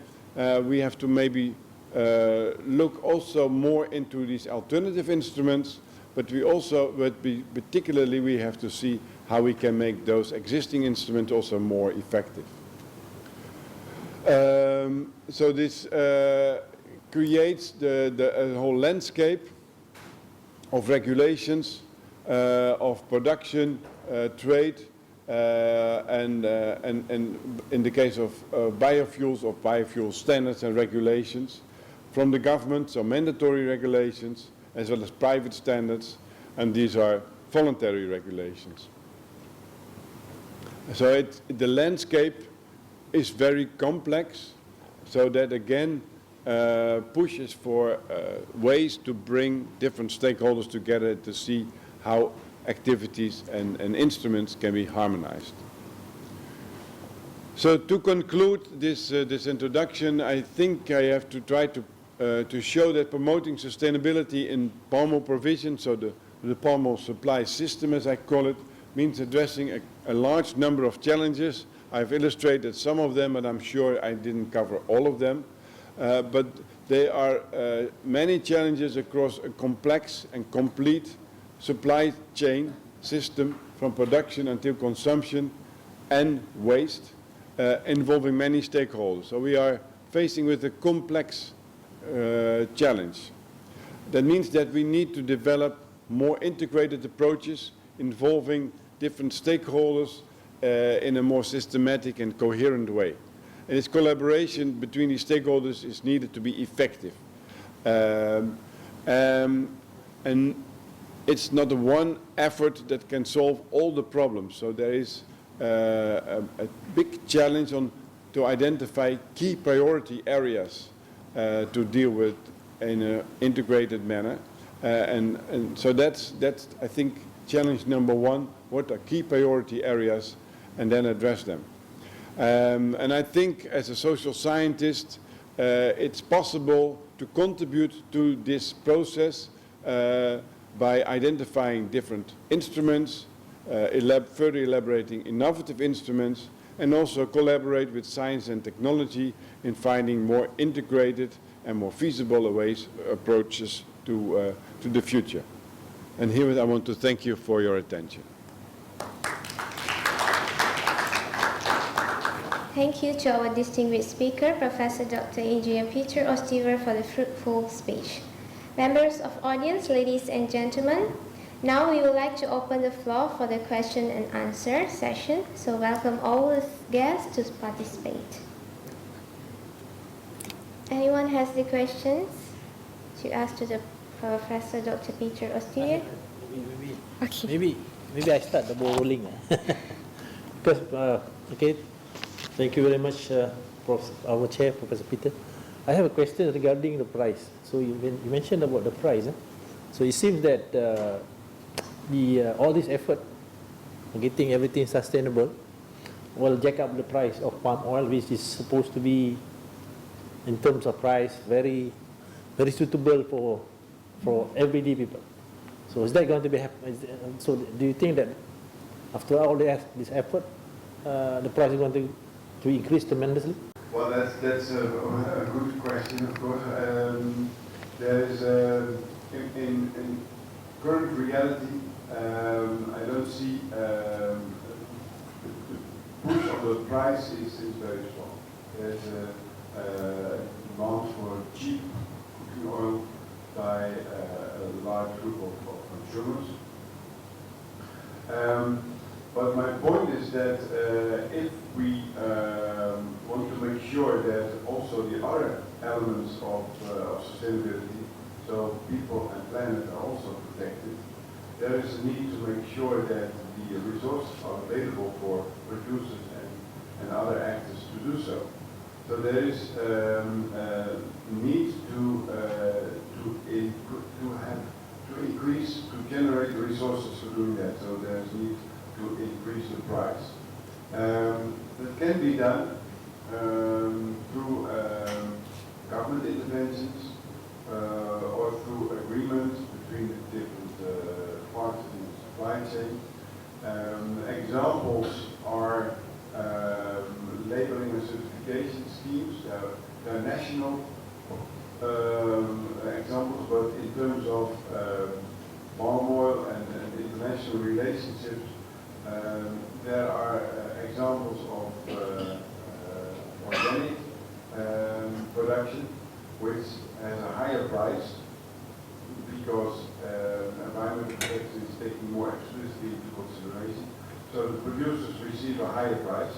E: We have to maybe look also more into these alternative instruments, but particularly we have to see how we can make those existing instruments also more effective. So this creates the whole landscape of regulations, of production, trade, and in the case of biofuel standards and regulations from the government, so mandatory regulations, as well as private standards, and these are voluntary regulations. So the landscape is very complex, so that again pushes for ways to bring different stakeholders together to see how activities and instruments can be harmonized. So to conclude this introduction, I think I have to try to show that promoting sustainability in palm oil provision, so the palm oil supply system as I call it, means addressing a large number of challenges. I've illustrated some of them, and I'm sure I didn't cover all of them. But there are many challenges across a complex and complete supply chain system from production until consumption and waste, involving many stakeholders. So we are facing with a complex challenge. That means that we need to develop more integrated approaches involving different stakeholders in a more systematic and coherent way. And this collaboration between these stakeholders is needed to be effective. And it's not a one effort that can solve all the problems. So there is a big challenge to identify key priority areas to deal with in an integrated manner. And so that's I think challenge number one. What are key priority areas, and then address them. And I think as a social scientist, it's possible to contribute to this process by identifying different instruments, further elaborating innovative instruments, and also collaborate with science and technology in finding more integrated and more feasible approaches to the future. And herewith I want to thank you for your attention.
A: Thank you to our distinguished speaker, Professor Dr. Engineer Peter Oosterweyde, for the fruitful speech. Members of audience, ladies and gentlemen, now we would like to open the floor for the question and answer session. So welcome all the guests to participate. Anyone has the questions to ask to the Professor Dr. Peter Oosterweyde?
C: Maybe I start the ball rolling. Because, okay, thank you very much, our chair, Professor Peter. I have a question regarding the price. So you mentioned about the price. So it seems that all this effort on getting everything sustainable will jack up the price of palm oil, which is supposed to be, in terms of price, very, very suitable for everyday people. So is that going to be happening? So do you think that after all this effort, the price is going to increase tremendously?
E: Well, that's a good question, of course. There is in current reality, I don't see the push of the price is very strong. There's a demand for cheap cooking oil by a large group of consumers. But my point is that if we want to make sure that also the other elements of sustainability, so people and planet, are also protected, there is a need to make sure that the resources are available for producers and other actors to do so. So there is a need to have to generate the resources for doing that. So there's need to increase the price. That can be done through government interventions or through agreements between the different parts in the supply chain. Examples are labeling and certification schemes. They're national examples, but in terms of palm oil and international relationships, there are examples of organic production, which has a higher price because environmental protection is taking more explicitly into consideration. So the producers receive a higher price.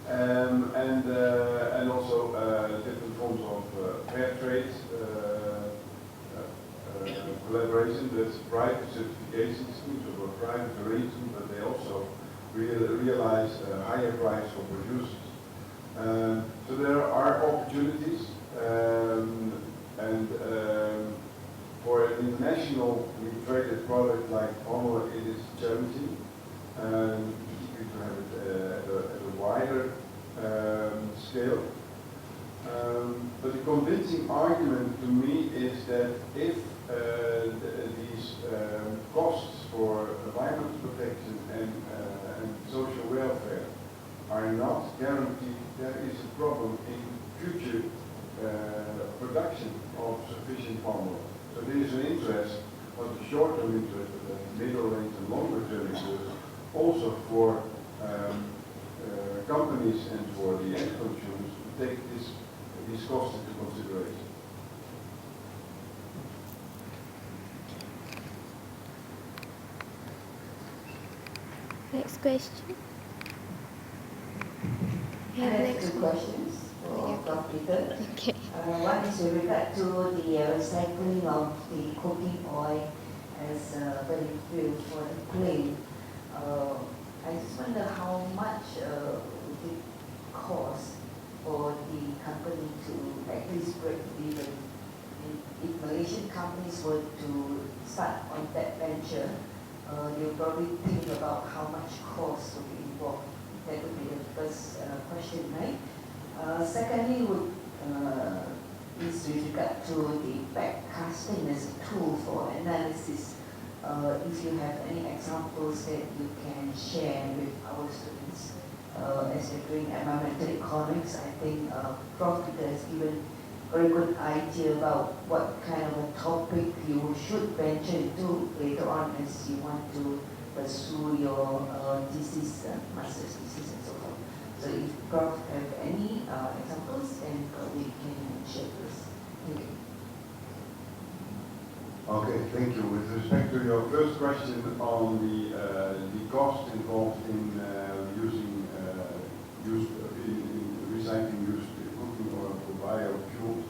E: And also different forms of fair trade collaboration. That's private certification schemes or private arrangement, but they also realize a higher price for producers. So there are opportunities, and for an international traded product like palm oil, it is challenging. To have it at a wider scale. But the convincing argument to me is that if these costs for environmental protection and social welfare are not guaranteed, there is a problem in future production of sufficient palm oil. So there is an interest, not a short-term interest, but a middle-range and longer-term interest, also for companies and for the end consumers to take these costs into consideration.
A: Next question.
F: I have two questions for Prof. Peter.
A: Okay.
F: One is with regard to the recycling of the cooking oil as burning fuel for the plane. I just wonder how much would it cost for the company to at least break even. If Malaysian companies were to start on that venture, they'll probably think about how much cost would be involved. That would be the first question, right? Secondly, is with regard to the backcasting as a tool for analysis. If you have any examples that you can share with our students as they're doing environmental economics, I think Prof. Peter has given a very good idea about what kind of a topic you should venture into later on as you want to pursue your thesis, master's thesis and so forth. So if Prof. have any examples, then we can share this. Thank you.
E: Okay, thank you. With respect to your first question on the cost involved in recycling used cooking oil for biofuels,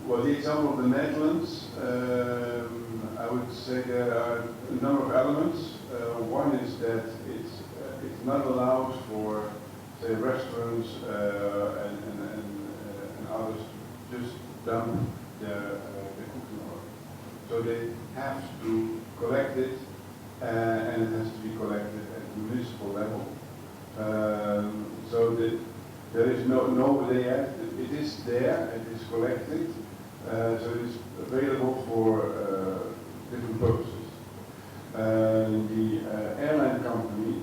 E: well, the example of the Netherlands, I would say there are a number of elements. One is that it's not allowed for, say, restaurants and others to just dump their cooking oil. So they have to collect it, and it has to be collected at the municipal level. So that there is no there. It is there. It is collected. So it is available for different purposes. The airline company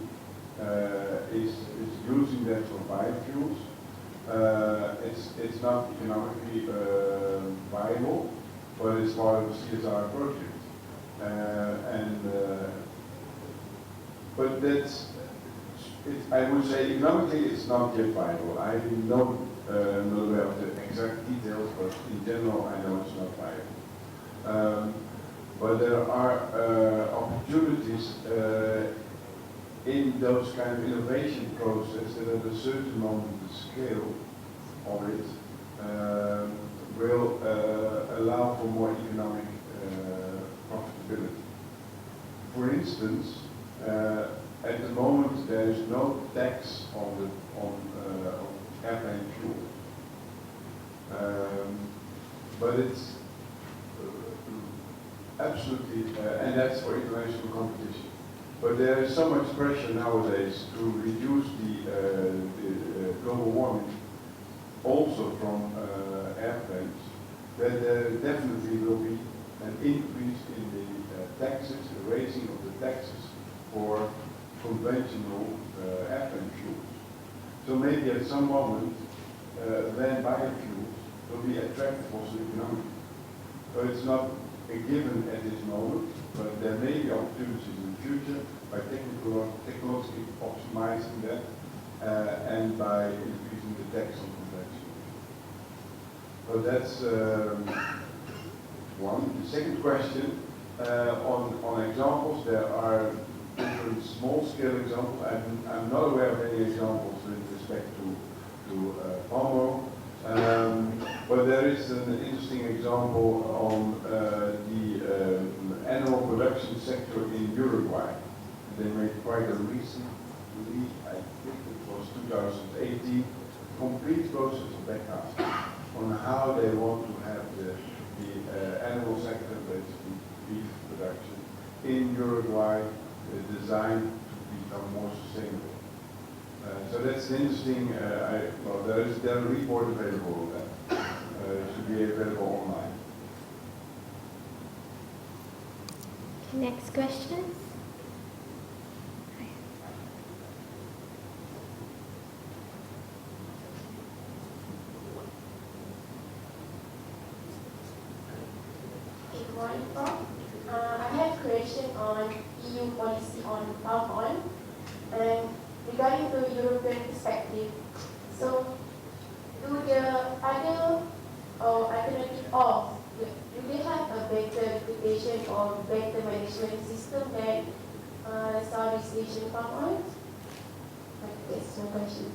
E: is using that for biofuels. It's not economically viable, but it's part of the CSR project. But that's, I would say economically it's not yet viable. I don't know aware of the exact details, but in general I know it's not viable. But there are opportunities in those kind of innovation process that at a certain moment the scale of it will allow for more economic profitability. For instance, at the moment there is no tax on airplane fuel. but it's absolutely, and that's for international competition. But there is so much pressure nowadays to reduce the global warming, also from airplanes, that there definitely will be an increase in the taxes, the raising of the taxes for conventional airplane fuels. So maybe at some moment, then biofuels will be attractive also economically. So it's not a given at this moment, but there may be opportunities in the future by technologically optimizing that and by increasing the tax on conventional. So that's one. The second question on examples, there are different small-scale examples. I'm not aware of any examples with respect to palm oil. But there is an interesting example on the animal production sector in Uruguay. They made quite a recently, I think it was 2018, complete process of backcasting on how they want to have the animal sector, basically beef production, in Uruguay designed to become more sustainable. So that's interesting. Well, there is a report available on that. It should be available online.
A: Next question.
G: Good morning, Prof. I have a question on EU policy on palm oil and regarding the European perspective. So, do the other alternative oils, do they have a better reputation or better management system than Southeast Asian palm oil? That's my question.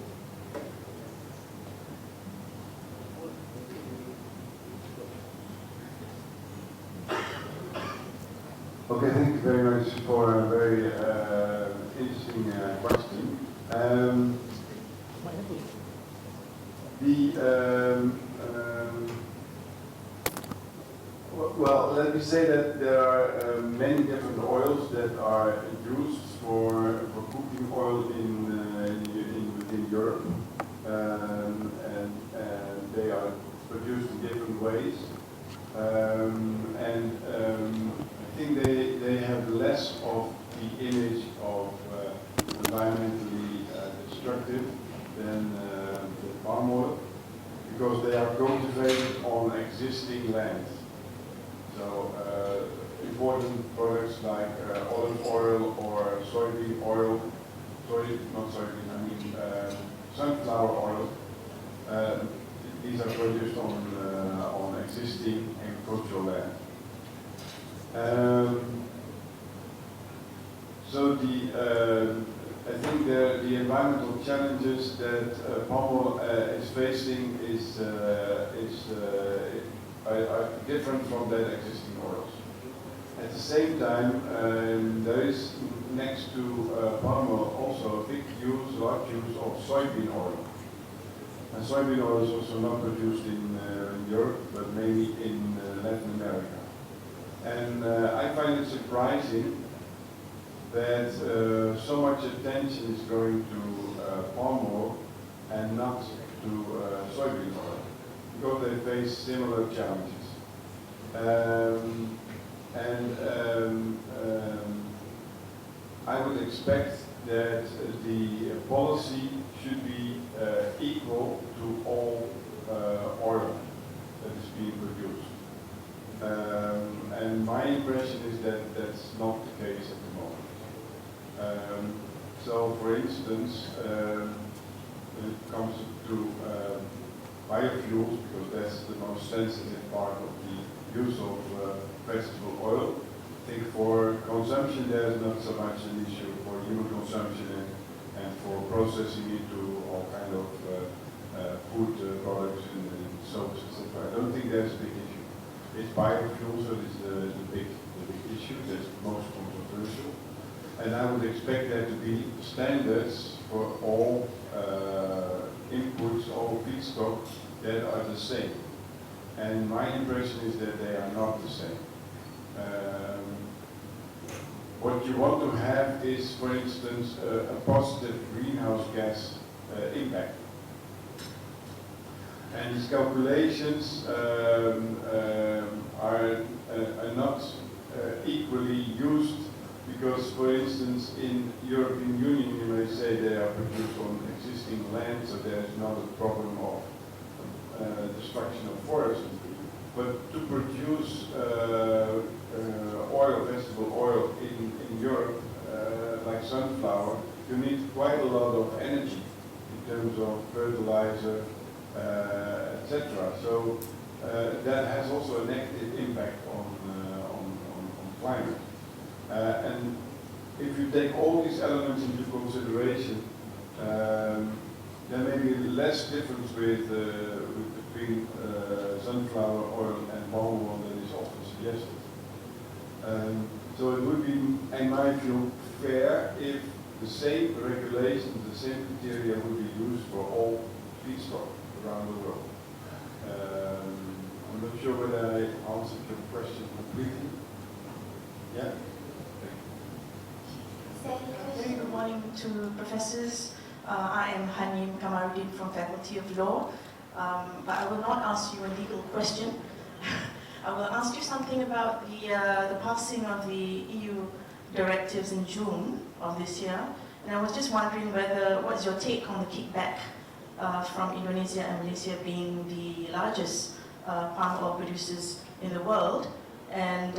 E: Okay, thank you very much for a very interesting question. Well, let me say that there are many different oils that are used for cooking oil within Europe, and they are produced in different ways. I think they have less of the image of environmentally destructive than the palm oil, because they are cultivated on existing land. So important products like olive oil or soybean oil, sunflower oil, these are produced on existing agricultural land. I think the environmental challenges that palm oil is facing are different from that existing oils. At the same time, there is next to palm oil also a big large use of soybean oil. And soybean oil is also not produced in Europe, but mainly in Latin America. And I find it surprising that so much attention is going to palm oil and not to soybean oil, because they face similar challenges. I would expect that the policy should be equal to all oil that is being produced. And my impression is that that's not the case at the moment. So, for instance, when it comes to biofuels, because that's the most sensitive part of the use of vegetable oil, I think for consumption there's not so much an issue for human consumption and for processing into all kind of food products and soaps, etc. I don't think there's a big issue. It's biofuels that is the big issue, that's most controversial. And I would expect there to be standards for all inputs, all feedstocks that are the same. And my impression is that they are not the same. What you want to have is, for instance, a positive greenhouse gas impact. And these calculations are not equally used because, for instance, in European Union, you may say they are produced on existing land, so there is not a problem of destruction of forests. But to produce oil, vegetable oil in Europe, like sunflower, you need quite a lot of energy in terms of fertilizer, etc. So that has also a negative impact on climate. And if you take all these elements into consideration, there may be less difference between sunflower oil and palm oil than is often suggested. So it would be, in my view, fair if the same regulations, the same criteria would be used for all feedstock around the world. I'm not sure whether I answered your question completely. Yeah?
H: Very good morning to professors. I am Hanim Kamaruddin from Faculty of Law, but I will not ask you a legal question. I will ask you something about the passing of the EU directives in June of this year, and I was just wondering what's your take on the kickback from Indonesia and Malaysia being the largest palm oil producers in the world, and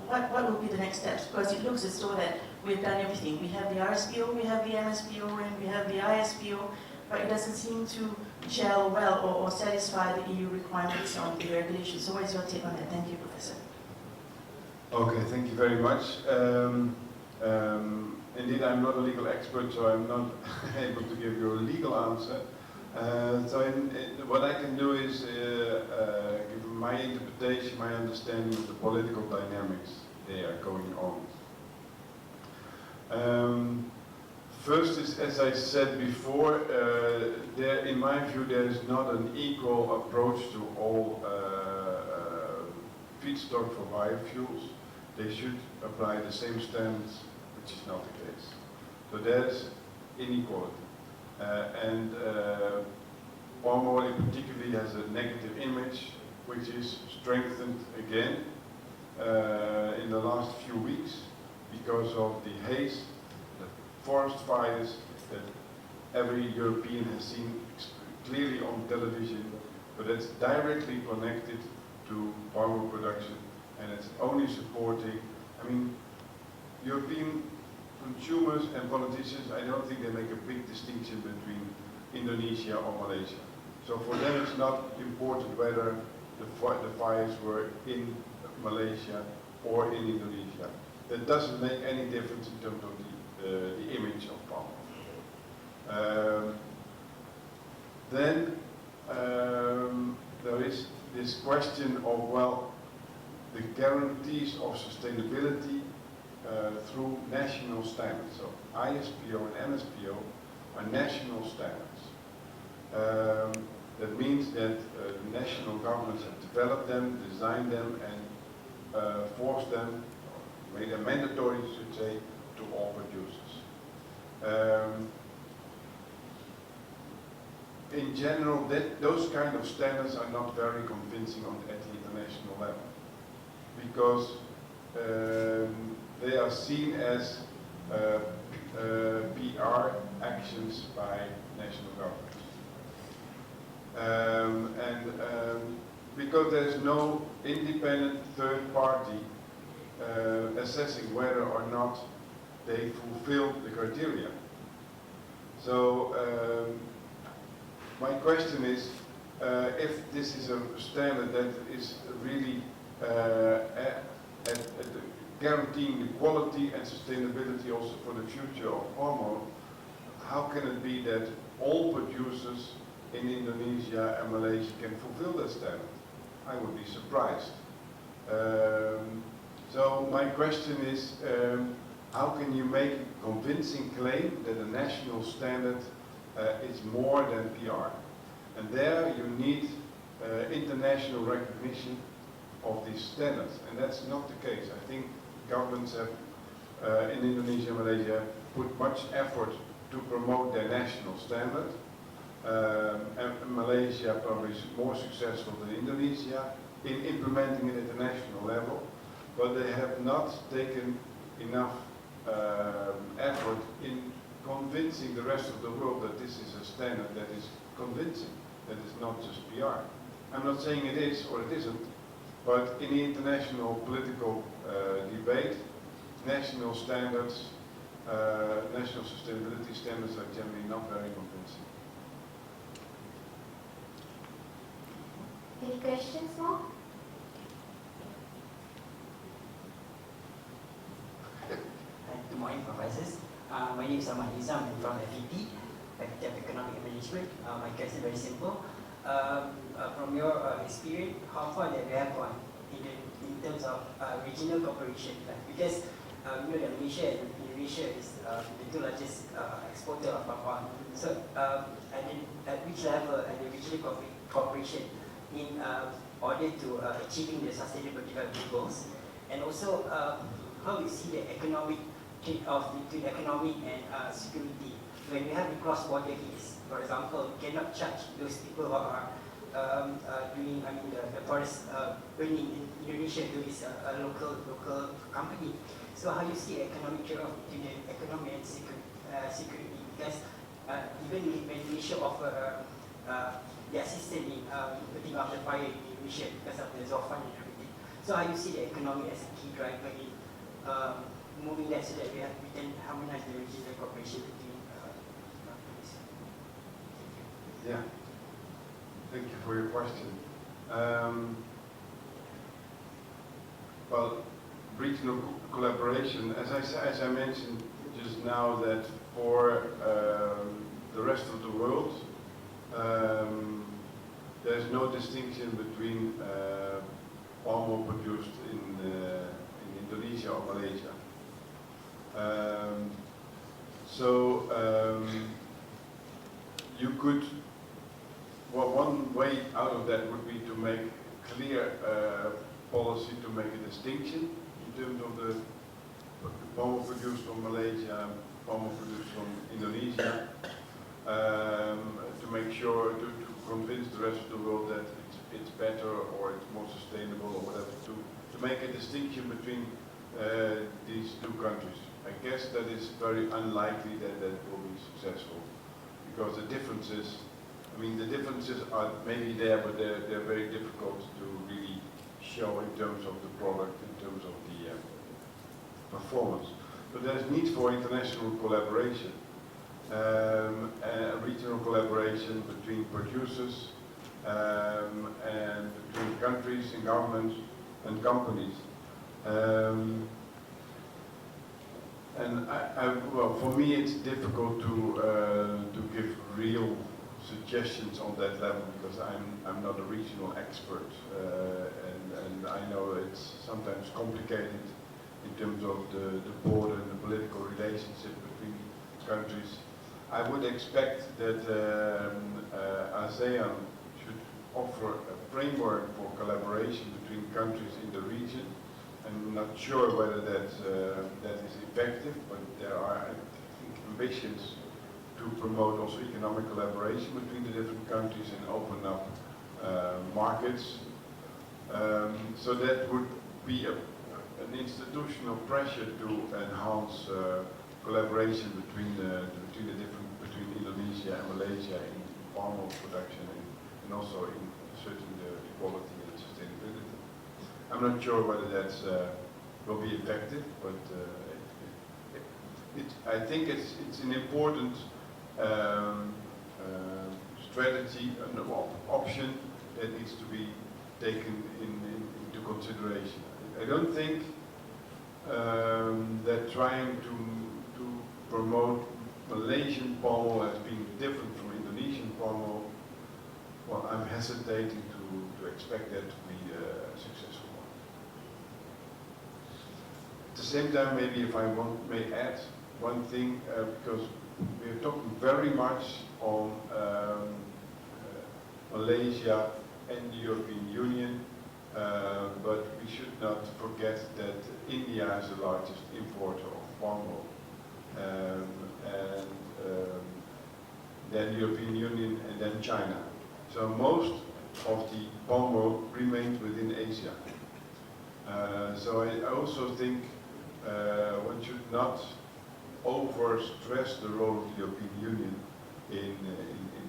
H: what will be the next steps? Because it looks as though that we've done everything. We have the RSPO, we have the MSPO, and we have the ISPO, but it doesn't seem to gel well or satisfy the EU requirements on the regulations. So what is your take on that? Thank you, Professor.
E: Okay, thank you very much. Indeed, I'm not a legal expert, so I'm not able to give you a legal answer. What I can do is give my interpretation, my understanding of the political dynamics there going on. First is, as I said before, in my view, there is not an equal approach to all feedstock for biofuels. They should apply the same standards, which is not the case. So that's inequality. Palm oil particularly has a negative image, which is strengthened again in the last few weeks because of the haze, the forest fires that every European has seen clearly on television, but it's directly connected to palm oil production, and it's only supporting, I mean, European consumers and politicians, I don't think they make a big distinction between Indonesia or Malaysia. So for them it's not important whether the fires were in Malaysia or in Indonesia. That doesn't make any difference in terms of the image of palm oil. Then there is this question of, well, the guarantees of sustainability through national standards. So ISPO and MSPO are national standards. That means that national governments have developed them, designed them, and forced them, made them mandatory, you should say, to all producers. In general, those kind of standards are not very convincing at the international level, because they are seen as PR actions by national governments. Because there is no independent third party assessing whether or not they fulfill the criteria. So my question is, if this is a standard that is really guaranteeing the quality and sustainability also for the future of palm oil, how can it be that all producers in Indonesia and Malaysia can fulfill that standard? I would be surprised. So my question is, how can you make a convincing claim that a national standard is more than PR? And there you need international recognition of these standards, and that's not the case. I think governments have, in Indonesia and Malaysia, put much effort to promote their national standard. And Malaysia probably is more successful than Indonesia in implementing it at the national level, but they have not taken enough effort in convincing the rest of the world that this is a standard that is convincing, that is not just PR. I'm not saying it is or it isn't, but in the international political debate, national standards, national sustainability standards are generally not very convincing.
A: Any questions more?
I: Good morning, professors. My name is Ahmad Nizam. I'm from FEP, Faculty of Economic and Management. My question is very simple. From your experience, how far that we have gone in terms of regional cooperation? Because you know that Indonesia is the two largest exporter of palm oil. So at which level are the regional cooperation in order to achieving the sustainable development goals? And also, how we see the economic trade-off between economy and security. When we have the cross-border case, for example, we cannot charge those people who are doing, the forest burning in Indonesia to is a local company. So how you see economic trade-off between the economy and security? Because even when Indonesia offer the assistance in putting out the fire in Indonesia because of the Zofan and everything. So how you see the economy as a key driver in moving that so that we can harmonize the regional cooperation between countries?
E: Yeah, thank you for your question. Well, regional collaboration, as I mentioned just now, that for the rest of the world, there's no distinction between palm oil produced in Indonesia or Malaysia. You could, well, one way out of that would be to make clear policy to make a distinction in terms of the palm oil produced from Malaysia, palm oil produced from Indonesia, to make sure to convince the rest of the world that it's better or it's more sustainable or whatever, to make a distinction between these two countries. I guess that is very unlikely that that will be successful, because the differences are maybe there, but they're very difficult to really show in terms of the product, in terms of the performance. But there's need for international collaboration, regional collaboration between producers and between countries and governments and companies. Well, for me, it's difficult to give real suggestions on that level, because I'm not a regional expert, and I know it's sometimes complicated in terms of the border and the political relationship between countries. I would expect that ASEAN should offer a framework for collaboration between countries in the region. I'm not sure whether that is effective, but there are, I think, ambitions to promote also economic collaboration between the different countries and open up markets. So that would be an institutional pressure to enhance collaboration between Indonesia and Malaysia in palm oil production and also in certain equality and sustainability. I'm not sure whether that will be effective, but I think it's an important strategy, an option that needs to be taken into consideration. I don't think that trying to promote Malaysian palm oil as being different from Indonesian palm oil, well, I'm hesitating to expect that to be a successful one. At the same time, maybe if I may add one thing, because we are talking very much on Malaysia and the European Union, but we should not forget that India is the largest importer of palm oil, and then the European Union, and then China. So most of the palm oil remained within Asia. So I also think one should not over-stress the role of the European Union in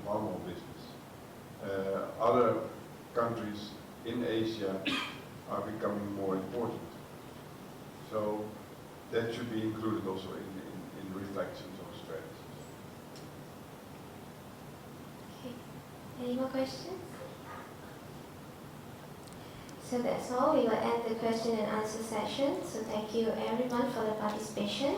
E: palm oil business. Other countries in Asia are becoming more important. So that should be included also in reflections of strategies.
A: Okay. Any more questions? So that's all. We will end the question and answer session. So thank you everyone for the participation.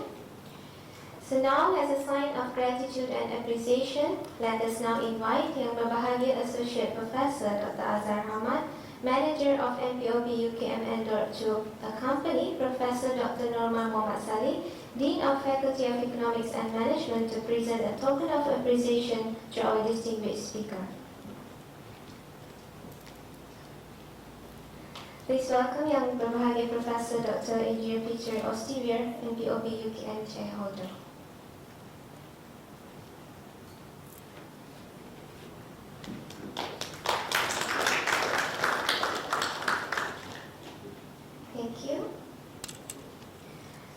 A: So now, as a sign of gratitude and appreciation, let us now invite Yang Berbahagia Associate Professor Dr. Azhar Hamad, Manager of MPOB-UKM Endowment, to accompany Professor Dr. Norman Mohammad Saleh, Dean of Faculty of Economics and Management, to present a token of appreciation to our distinguished speaker. Please welcome Yang Berbahagia Professor Dr. Engineer Peter Ostivier, MPOB-UKM Chairholder. Thank you.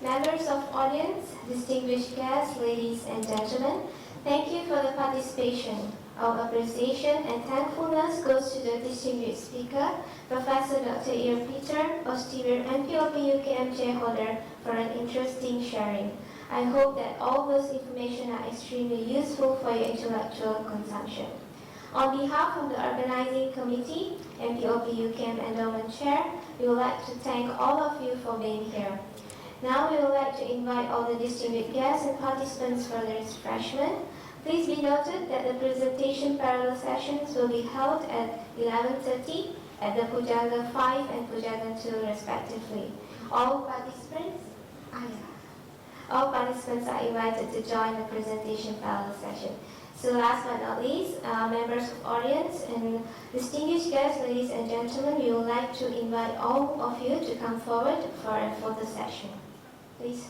A: Members of audience, distinguished guests, ladies and gentlemen, thank you for the participation. Our appreciation and thankfulness goes to the distinguished speaker, Professor Dr. Peter Ostivier, MPOB-UKM Chairholder, for an interesting sharing. I hope that all those information are extremely useful for your intellectual consumption. On behalf of the organizing committee, MPOB-UKM Endowment Chair, we would like to thank all of you for being here. Now we would like to invite all the distinguished guests and participants for the refreshment. Please be noted that the presentation parallel sessions will be held at 11:30 at the Pujangga 5 and Pujangga 2 respectively. All participants are invited to join the presentation parallel session. So last but not least, members of audience and distinguished guests, ladies and gentlemen, we would like to invite all of you to come forward for a photo session. Please.